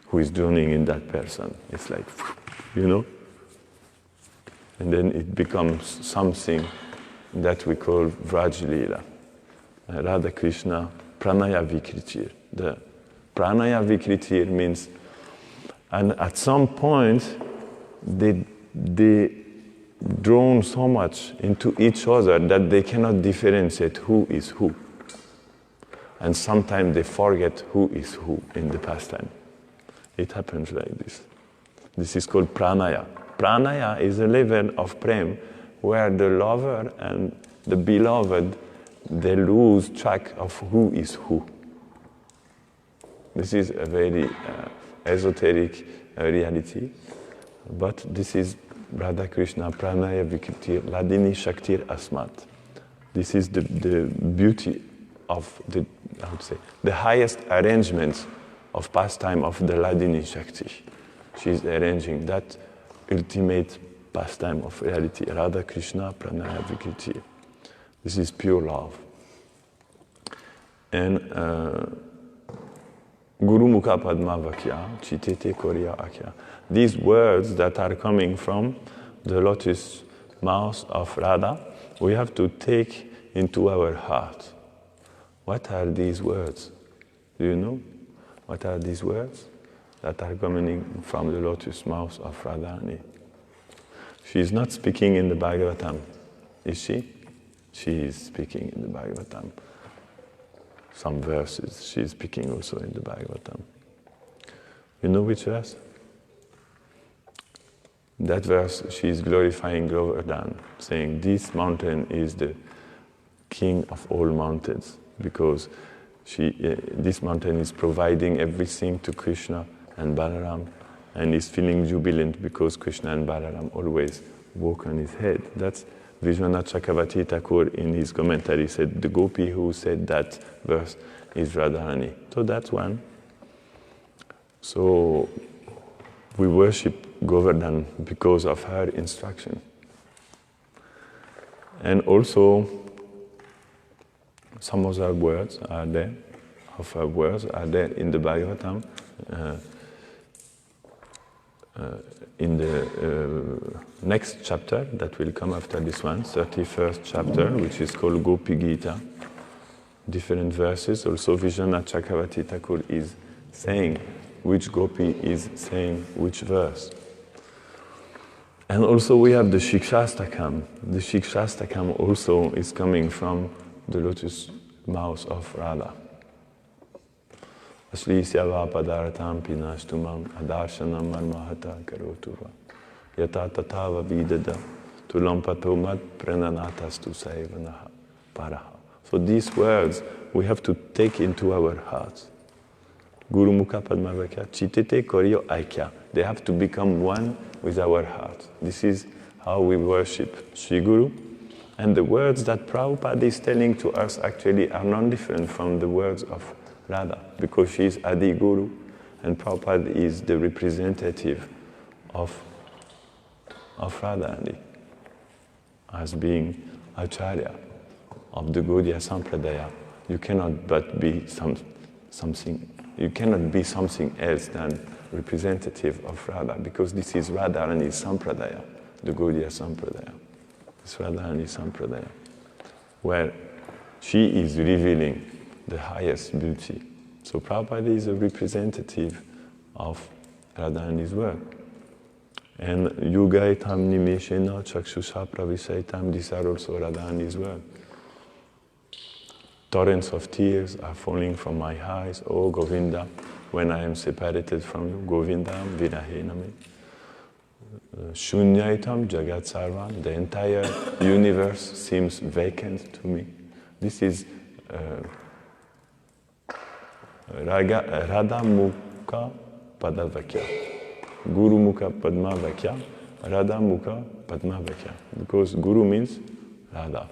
who is drowning in that person. It's like, you know? And then it becomes something that we call Vraj-lila. Radha Krishna Pranaya Vikritir. The Pranaya Vikritir means, and at some point, they drawn so much into each other that they cannot differentiate who is who. And sometimes they forget who is who in the pastime. It happens like this. This is called pranaya. Pranaya is a level of prem where the lover and the beloved, they lose track of who is who. This is a very esoteric reality, but this is Radha Krishna Pranaya Vikritir Ladini Shaktir Asmat. This is the beauty of the highest arrangement of pastime of the Ladini Shakti. She is arranging that ultimate pastime of reality, Radha Krishna Pranaya Vikritir. This is pure love. And Guru Mukha Padma Vakya, Chitete Korya Akya. These words that are coming from the lotus mouth of Radha, we have to take into our heart. What are these words? Do you know? What are these words that are coming from the lotus mouth of Radharani? She is not speaking in the Bhagavatam, is she? She is speaking in the Bhagavatam. Some verses she is speaking also in the Bhagavatam. You know which verse? That verse, she is glorifying Govardhan, saying this mountain is the king of all mountains, because this mountain is providing everything to Krishna and Balaram, and is feeling jubilant because Krishna and Balaram always walk on his head. That's Vishwanath Chakravarti Thakur in his commentary said, the gopi who said that verse is Radharani. So that's one. So we worship Govardhan because of her instruction. And also, some other words are there, of her words are there in the Bhagavatam, in the next chapter that will come after this one, 31st chapter, which is called Gopi Gita. Different verses. Also, Vishwanath Chakravarti Thakur is saying which gopi is saying which verse. And also we have the Shikshastakam. The Shikshastakam also is coming from the lotus mouth of Radha. Asli syava padartham pinashtumam adarshanam marmahata karotuva. Yata tatava vidada tulampatomat prananatastu saivanaha paraha. So these words we have to take into our hearts. Guru Mukha Padma Vakya, Chitete Koryo Aikya. They have to become one with our heart. This is how we worship Sri Guru. And the words that Prabhupada is telling to us actually are not different from the words of Radha, because she is Adi Guru, and Prabhupada is the representative of Radharani, as being Acharya of the Gaudiya Sampradaya. You cannot but be something. You cannot be something else than representative of Radha, because this is Radharani Sampradaya, the Gaudiya Sampradaya. It's Radharani Sampradaya, where she is revealing the highest beauty. So Prabhupada is a representative of Radharani's work. And Yugaitam Nimeshena Chakshusha Pravisaitam, these are also Radharani's work. Torrents of tears are falling from my eyes, O Govinda, when I am separated from you. Govinda Virahename. Shunyaitam Jagat Sarvam, the entire universe seems vacant to me. This is Radha Mukha Padavakya. Guru Mukha Padma Vakya, Radha Mukha Padma Vakya. Because Guru means Radha.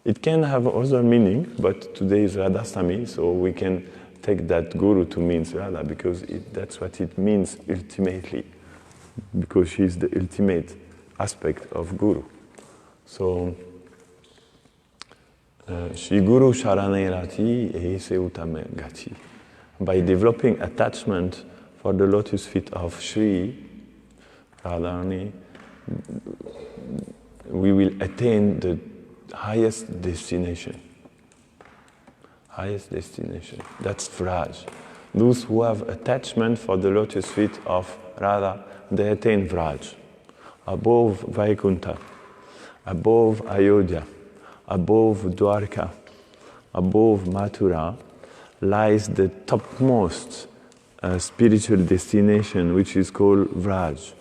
It can have other meaning, but today is Radhastami, so we can take that Guru to mean Radha, because that's what it means ultimately. Because she is the ultimate aspect of Guru. So, Shri Guru Sharane Rati Eise Utame Gati. By developing attachment for the lotus feet of Shri Radharani, we will attain the highest destination. Highest destination. That's Vraj. Those who have attachment for the lotus feet of Radha, they attain Vraj. Above Vaikunta, above Ayodhya, above Dwarka, above Mathura, lies the topmost spiritual destination, which is called Vraj,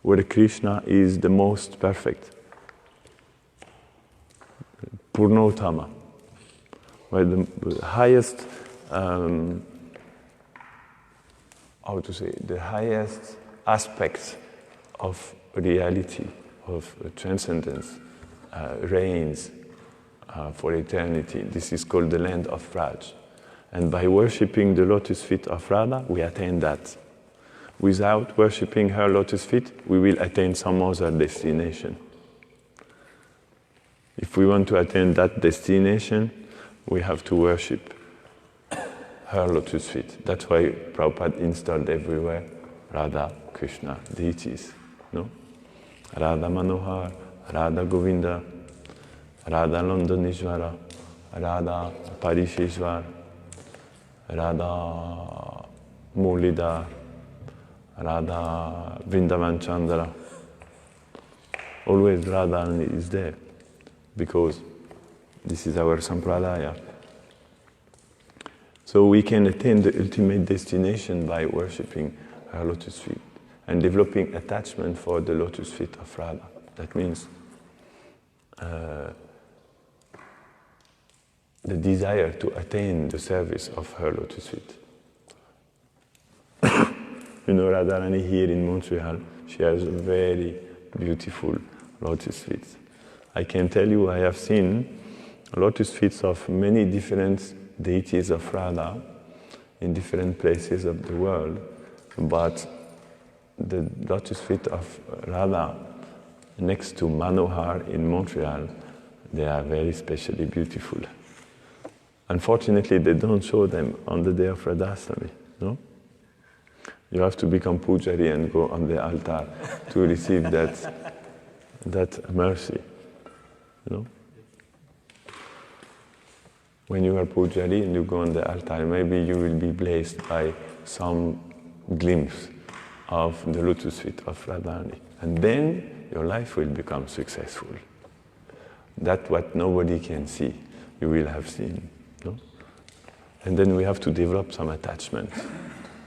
where Krishna is the most perfect. Purnotama, where the highest, the highest aspects of reality, of transcendence, reigns for eternity. This is called the land of Vraj. And by worshipping the lotus feet of Radha, we attain that. Without worshipping her lotus feet, we will attain some other destination. If we want to attain that destination, we have to worship her lotus feet. That's why Prabhupada installed everywhere Radha, Krishna, deities. No? Radha Manohar, Radha Govinda, Radha Londonishvara, Radha Parisheshwar, Radha Mulida, Radha Vrindavan Chandra. Always Radha is there, because this is our sampradaya. So we can attain the ultimate destination by worshipping her lotus feet and developing attachment for the lotus feet of Radha. That means the desire to attain the service of her lotus feet. You know, Radharani here in Montreal, she has a very beautiful lotus feet. I can tell you, I have seen lotus feet of many different deities of Radha in different places of the world, but the lotus feet of Radha next to Manohar in Montreal, they are very specially beautiful. Unfortunately, they don't show them on the day of Radhastami, no? You have to become pujari and go on the altar to receive that mercy, you know? When you are pujari and you go on the altar, maybe you will be blessed by some glimpse of the lotus feet of Radharani. And then your life will become successful. That's what nobody can see, you will have seen. No? And then we have to develop some attachment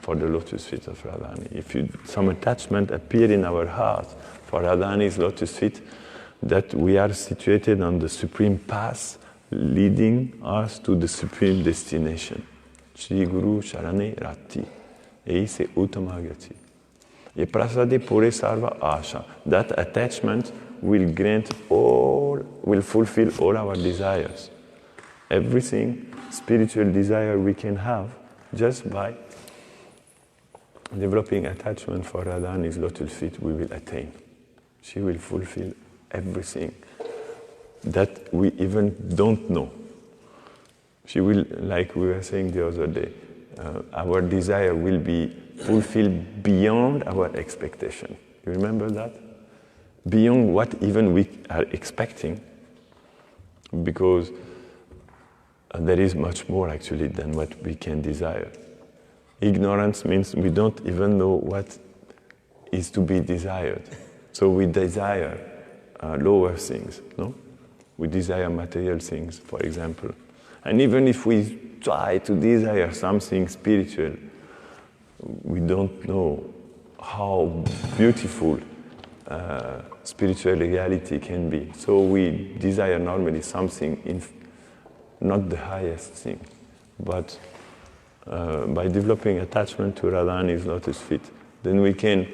for the lotus feet of Radharani. If some attachment appear in our heart for Radharani's lotus feet, that we are situated on the supreme path leading us to the supreme destination. Shri Guru Sharane Rati. Eise Uttamagati. Ye prasade pure sarva asha. That attachment will will fulfill all our desires. Everything, spiritual desire we can have just by developing attachment for Radharani's lotus feet, we will attain. She will fulfill everything that we even don't know. She will, like we were saying the other day, our desire will be fulfilled beyond our expectation. You remember that? Beyond what even we are expecting, because there is much more actually than what we can desire. Ignorance means we don't even know what is to be desired. So we desire lower things, no? We desire material things, for example. And even if we try to desire something spiritual, we don't know how beautiful spiritual reality can be. So we desire normally something, not the highest thing, but by developing attachment to Radharani's lotus feet, then we can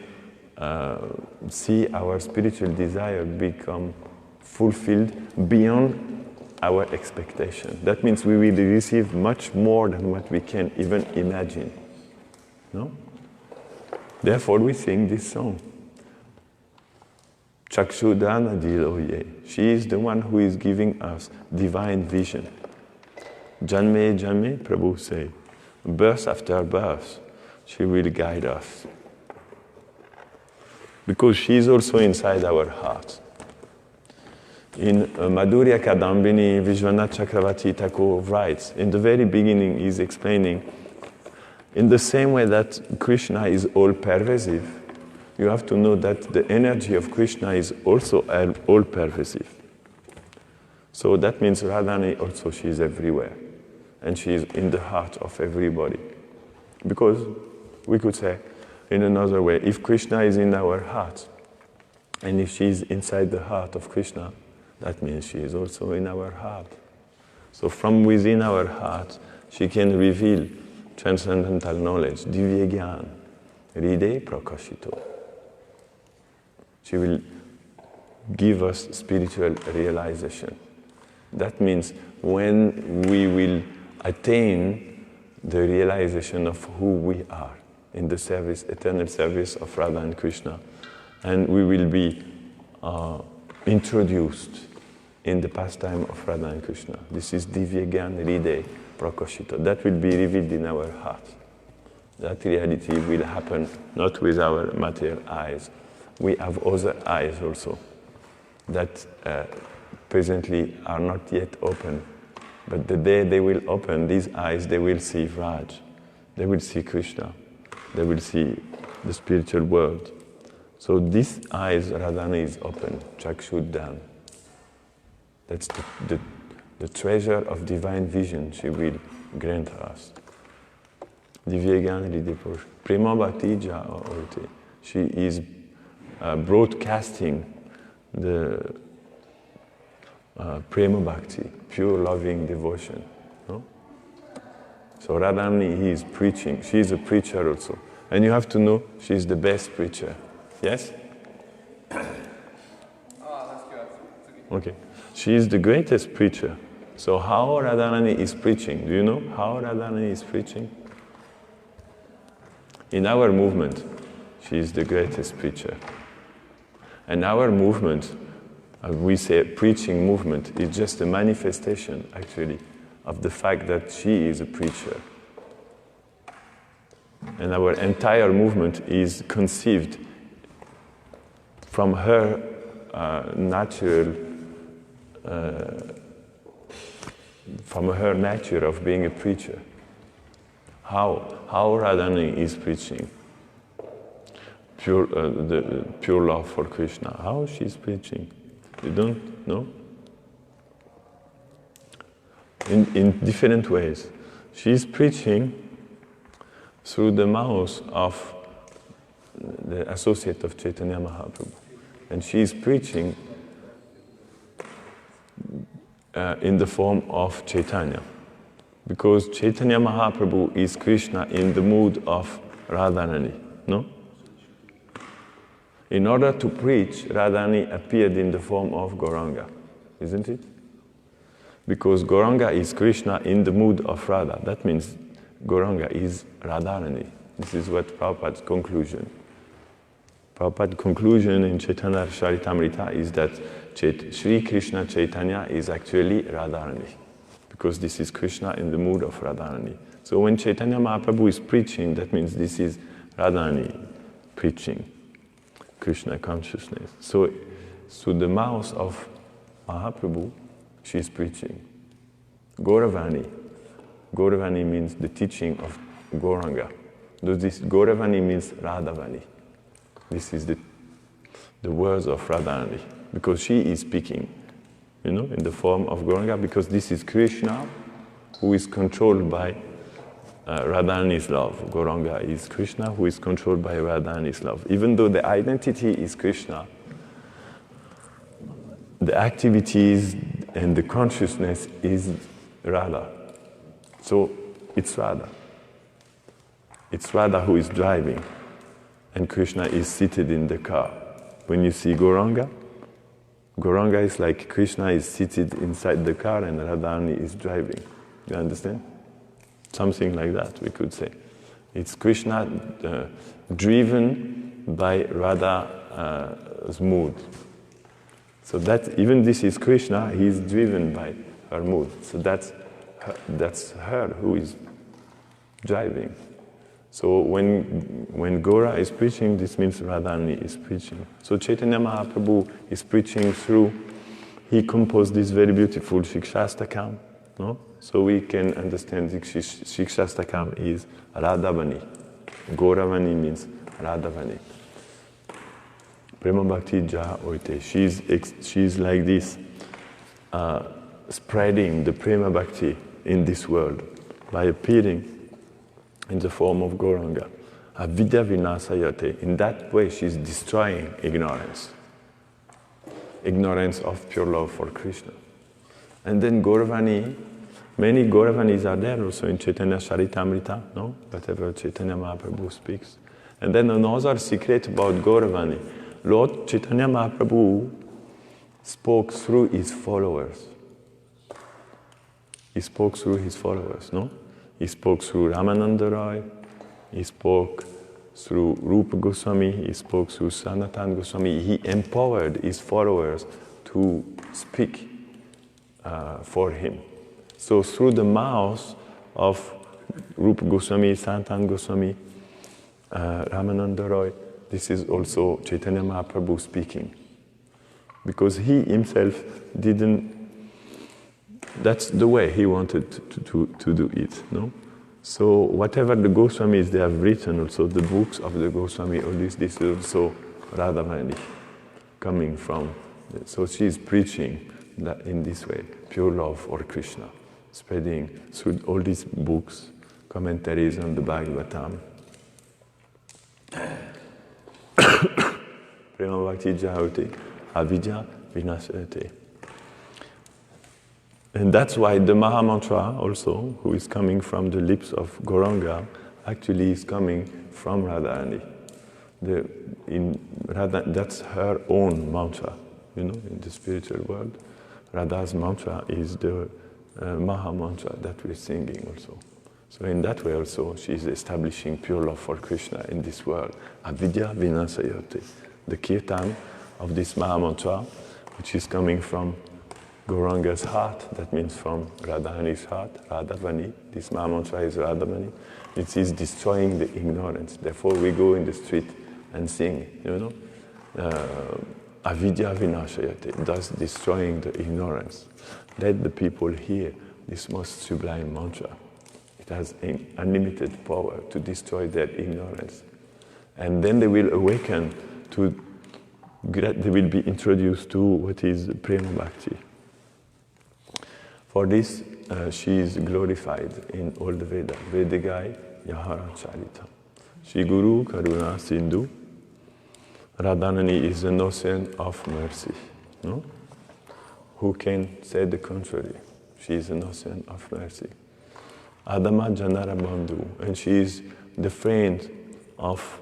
see our spiritual desire become fulfilled beyond our expectation. That means we will receive much more than what we can even imagine. No? Therefore we sing this song. Chakshudana diloye. She is the one who is giving us divine vision. Janme Janme, Prabhu say, birth after birth, she will guide us. Because she is also inside our heart. In Madhurya Kadambini, Vishwanath Chakravarti Thakur writes, in the very beginning he's explaining, in the same way that Krishna is all-pervasive, you have to know that the energy of Krishna is also all-pervasive. So that means Radharani also, she is everywhere. And she is in the heart of everybody. Because we could say, in another way, if Krishna is in our heart, and if she is inside the heart of Krishna, that means she is also in our heart. So from within our heart, she can reveal transcendental knowledge, divya gyan, hriday prakashito. She will give us spiritual realization. That means when we will attain the realization of who we are in the service, eternal service of Radha and Krishna, and we will be introduced in the pastime of Radha and Krishna. This is Divya Gyan Hriday Prakashita. That will be revealed in our heart. That reality will happen not with our material eyes. We have other eyes also that presently are not yet open. But the day they will open these eyes, they will see Raj. They will see Krishna. They will see the spiritual world. So these eyes, Radharani is open, Chakshudhan. That's the treasure of divine vision she will grant us. Divyegan Hriday Prema Bhakti Ja Orte. She is broadcasting the Prema Bhakti, pure loving devotion. No? So Radharani, he is preaching. She is a preacher also. And you have to know, she is the best preacher. Yes? That's good. Okay. She is the greatest preacher. So how Radharani is preaching? Do you know how Radharani is preaching? In our movement, she is the greatest preacher. And our movement, we say preaching movement, is just a manifestation, actually, of the fact that she is a preacher. And our entire movement is conceived from her natural, from her nature of being a preacher. How Radharani is preaching the pure love for Krishna. How she's preaching? You don't know? In different ways. She's preaching through the mouth of the associate of Chaitanya Mahaprabhu. And she's preaching in the form of Chaitanya. Because Chaitanya Mahaprabhu is Krishna in the mood of Radharani, no? In order to preach, Radharani appeared in the form of Gauranga, isn't it? Because Gauranga is Krishna in the mood of Radha. That means Gauranga is Radharani. This is what Prabhupada's conclusion. Prabhupada's conclusion in Chaitanya Charitamrita is that Sri Krishna Chaitanya is actually Radharani, because this is Krishna in the mood of Radharani. So when Chaitanya Mahaprabhu is preaching, that means this is Radharani preaching Krishna consciousness. So the mouth of Mahaprabhu, she is preaching. Gauravani means the teaching of Gauranga. This Gauravani means Radhavani. This is the words of Radharani, because she is speaking, in the form of Gauranga, because this is Krishna who is controlled by Radharani's love. Gauranga is Krishna who is controlled by Radharani's love. Even though the identity is Krishna, the activities and the consciousness is Radha. So it's Radha. It's Radha who is driving, and Krishna is seated in the car. When you see Gauranga is like Krishna is seated inside the car and Radharani is driving. You understand? Something like that, we could say. It's Krishna driven by Radha's mood. So that even this is Krishna, he is driven by her mood. So that's her who is driving. So when Gaura is preaching, this means Radharani is preaching. So Chaitanya Mahaprabhu is preaching through, he composed this very beautiful Shikshastakam, no? So we can understand Shikshastakam is Radhavani. Gauravani means Radhavani. Prema Bhakti Ja Oite. She's like this, spreading the Prema Bhakti in this world by appearing in the form of Gauranga. Avidya vinasayate. In that way, she's destroying ignorance. Ignorance of pure love for Krishna. And then Gauravani, many Gauravanis are there also in Chaitanya Charitamrita, no? Whatever Chaitanya Mahaprabhu speaks. And then another secret about Gauravani. Lord Chaitanya Mahaprabhu spoke through his followers. He spoke through his followers, no? He spoke through Ramananda Roy, he spoke through Rupa Goswami, he spoke through Sanatan Goswami. He empowered his followers to speak for him. So through the mouth of Rupa Goswami, Sanatan Goswami, Ramananda Roy, this is also Chaitanya Mahaprabhu speaking. Because he himself didn't, that's the way he wanted to do it, no? So whatever the Goswamis, they have written also, the books of the Goswami, all this is also Radhavani, coming from, so she is preaching that in this way, pure love for Krishna, spreading through all these books, commentaries on the Bhagavatam. Prema Bhakti Jahoti, Avidya Vinasayate. And that's why the Maha Mantra also, who is coming from the lips of Gauranga, actually is coming from Radharani. That's her own mantra, in the spiritual world. Radha's mantra is the Maha Mantra that we're singing also. So in that way also, she is establishing pure love for Krishna in this world. Avidya Vinasayate. The kirtan of this Maha Mantra, which is coming from Gauranga's heart, that means from Radharani's heart, Radhavani. This Maha Mantra is Radhavani. It is destroying the ignorance. Therefore, we go in the street and sing, Avidya Vinashayate, thus destroying the ignorance. Let the people hear this most sublime mantra. It has unlimited power to destroy their ignorance. And then they will awaken to, they will be introduced to what is Prema Bhakti. For this, she is glorified in all the Vedas. Vedagai Yahara Charita. Shri Guru Karuna Sindhu. Radharani is an ocean of mercy. No? Who can say the contrary? She is an ocean of mercy. Adama Janara Bandhu. And she is the friend of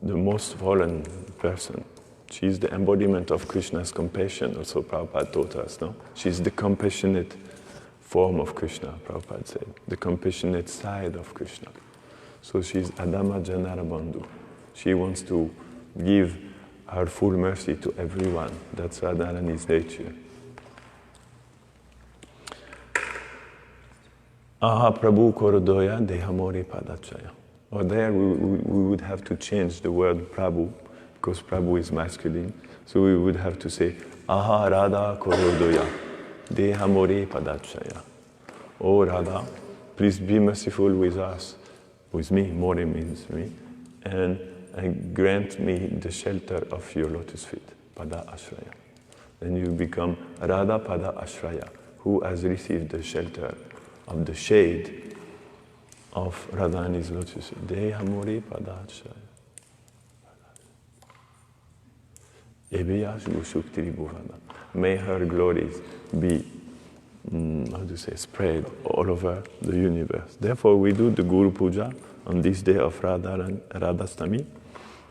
the most fallen person. She's the embodiment of Krishna's compassion, also Prabhupada taught us, no? She's the compassionate form of Krishna, Prabhupada said, the compassionate side of Krishna. So she's Adama Janara Bandhu. She wants to give her full mercy to everyone. That's Radharani's nature. Aha Prabhu Korodoya Dehamori Padachaya. Or there we would have to change the word Prabhu, because Prabhu is masculine. So we would have to say, Aha Radha Korodoya Dehamori Padachaya. Oh Radha, please be merciful with us, with me, Mori means me, and grant me the shelter of your lotus feet, Pada Ashraya. Then you become Radha Pada Ashraya, who has received the shelter of the shade of Radhani's lotus feet. Dehamori Pada Ashraya. Ebeyash Gushukti Bhuvana. May her glories be spread all over the universe. Therefore, we do the Guru Puja on this day of Radhastami.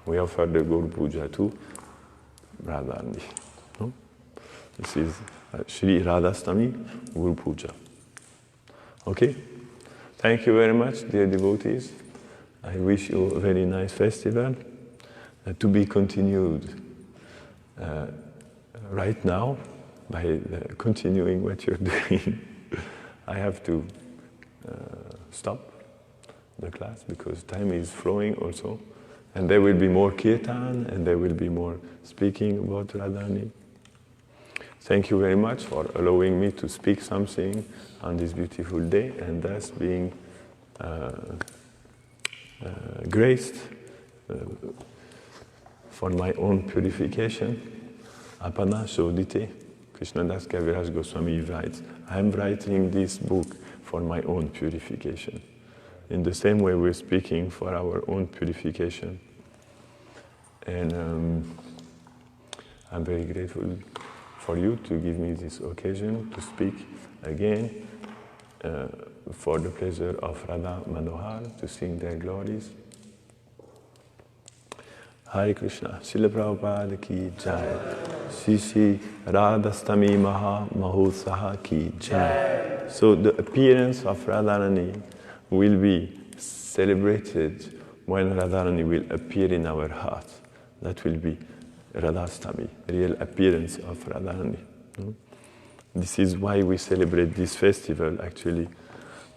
We offer the Guru Puja to Radharani. No? This is Shri Radhastami Guru Puja. Okay? Thank you very much, dear devotees. I wish you a very nice festival to be continued right now by continuing what you're doing. I have to stop the class because time is flowing also. And there will be more kirtan and there will be more speaking about Radhani. Thank you very much for allowing me to speak something on this beautiful day and thus being graced for my own purification. Apana Shodite, Krishnadas Kaviraj Goswami writes, I am writing this book for my own purification. In the same way we're speaking for our own purification. And I'm very grateful for you to give me this occasion to speak again for the pleasure of Radha Manohar, to sing their glories. Hare Krishna, Srila Prabhupada ki jai, Shri Radhastami Maha Mahotsaha ki jai. So the appearance of Radharani will be celebrated when Radharani will appear in our hearts. That will be Radhastami, real appearance of Radharani. This is why we celebrate this festival actually,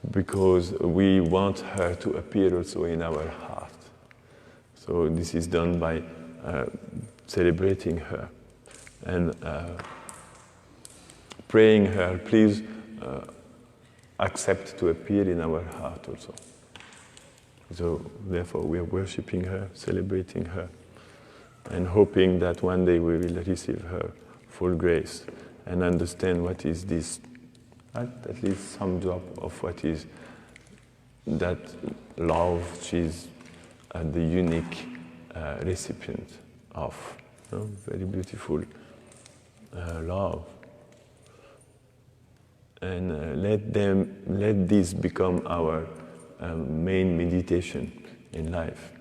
because we want her to appear also in our heart. So this is done by celebrating her and praying her, please accept to appear in our heart also. So therefore we are worshipping her, celebrating her, and hoping that one day we will receive her full grace and understand what is this, at least some drop of what is that love she's the unique recipient of. Very beautiful love. And let this become our main meditation in life.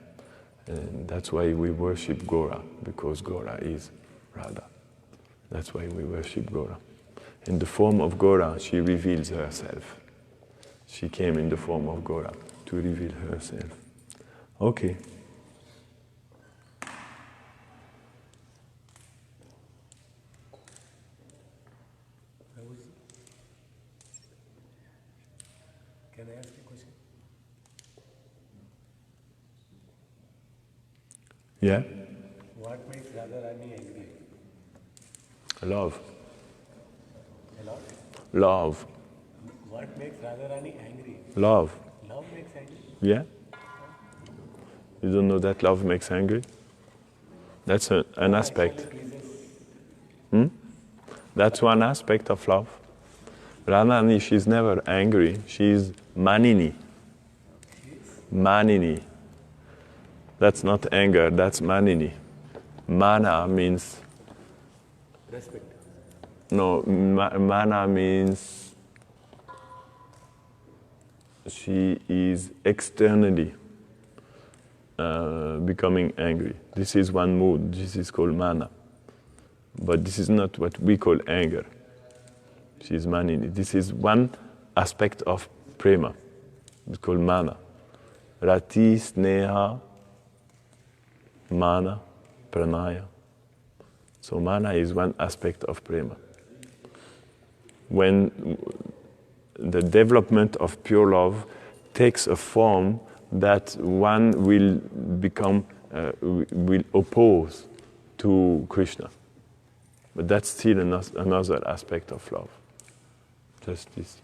And that's why we worship Gora, because Gora is Radha. That's why we worship Gora. In the form of Gora, she reveals herself. She came in the form of Gora to reveal herself. Okay. Can I ask a question? Yeah? What makes Radharani angry? Love. A lot? Love. What makes Radharani angry? Love. Love makes angry? Yeah? You don't know that love makes angry? That's an aspect. That's one aspect of love. Radharani, she's never angry. She's Manini. Manini. That's not anger, that's Manini. Mana means... Respect. No, Mana means she is externally becoming angry. This is one mood. This is called mana. But this is not what we call anger. This is manini. This is one aspect of prema. It's called mana. Rati, sneha, mana, pranaya. So mana is one aspect of prema. When the development of pure love takes a form that one will become, will oppose to Krishna. But that's still another aspect of love. Just this.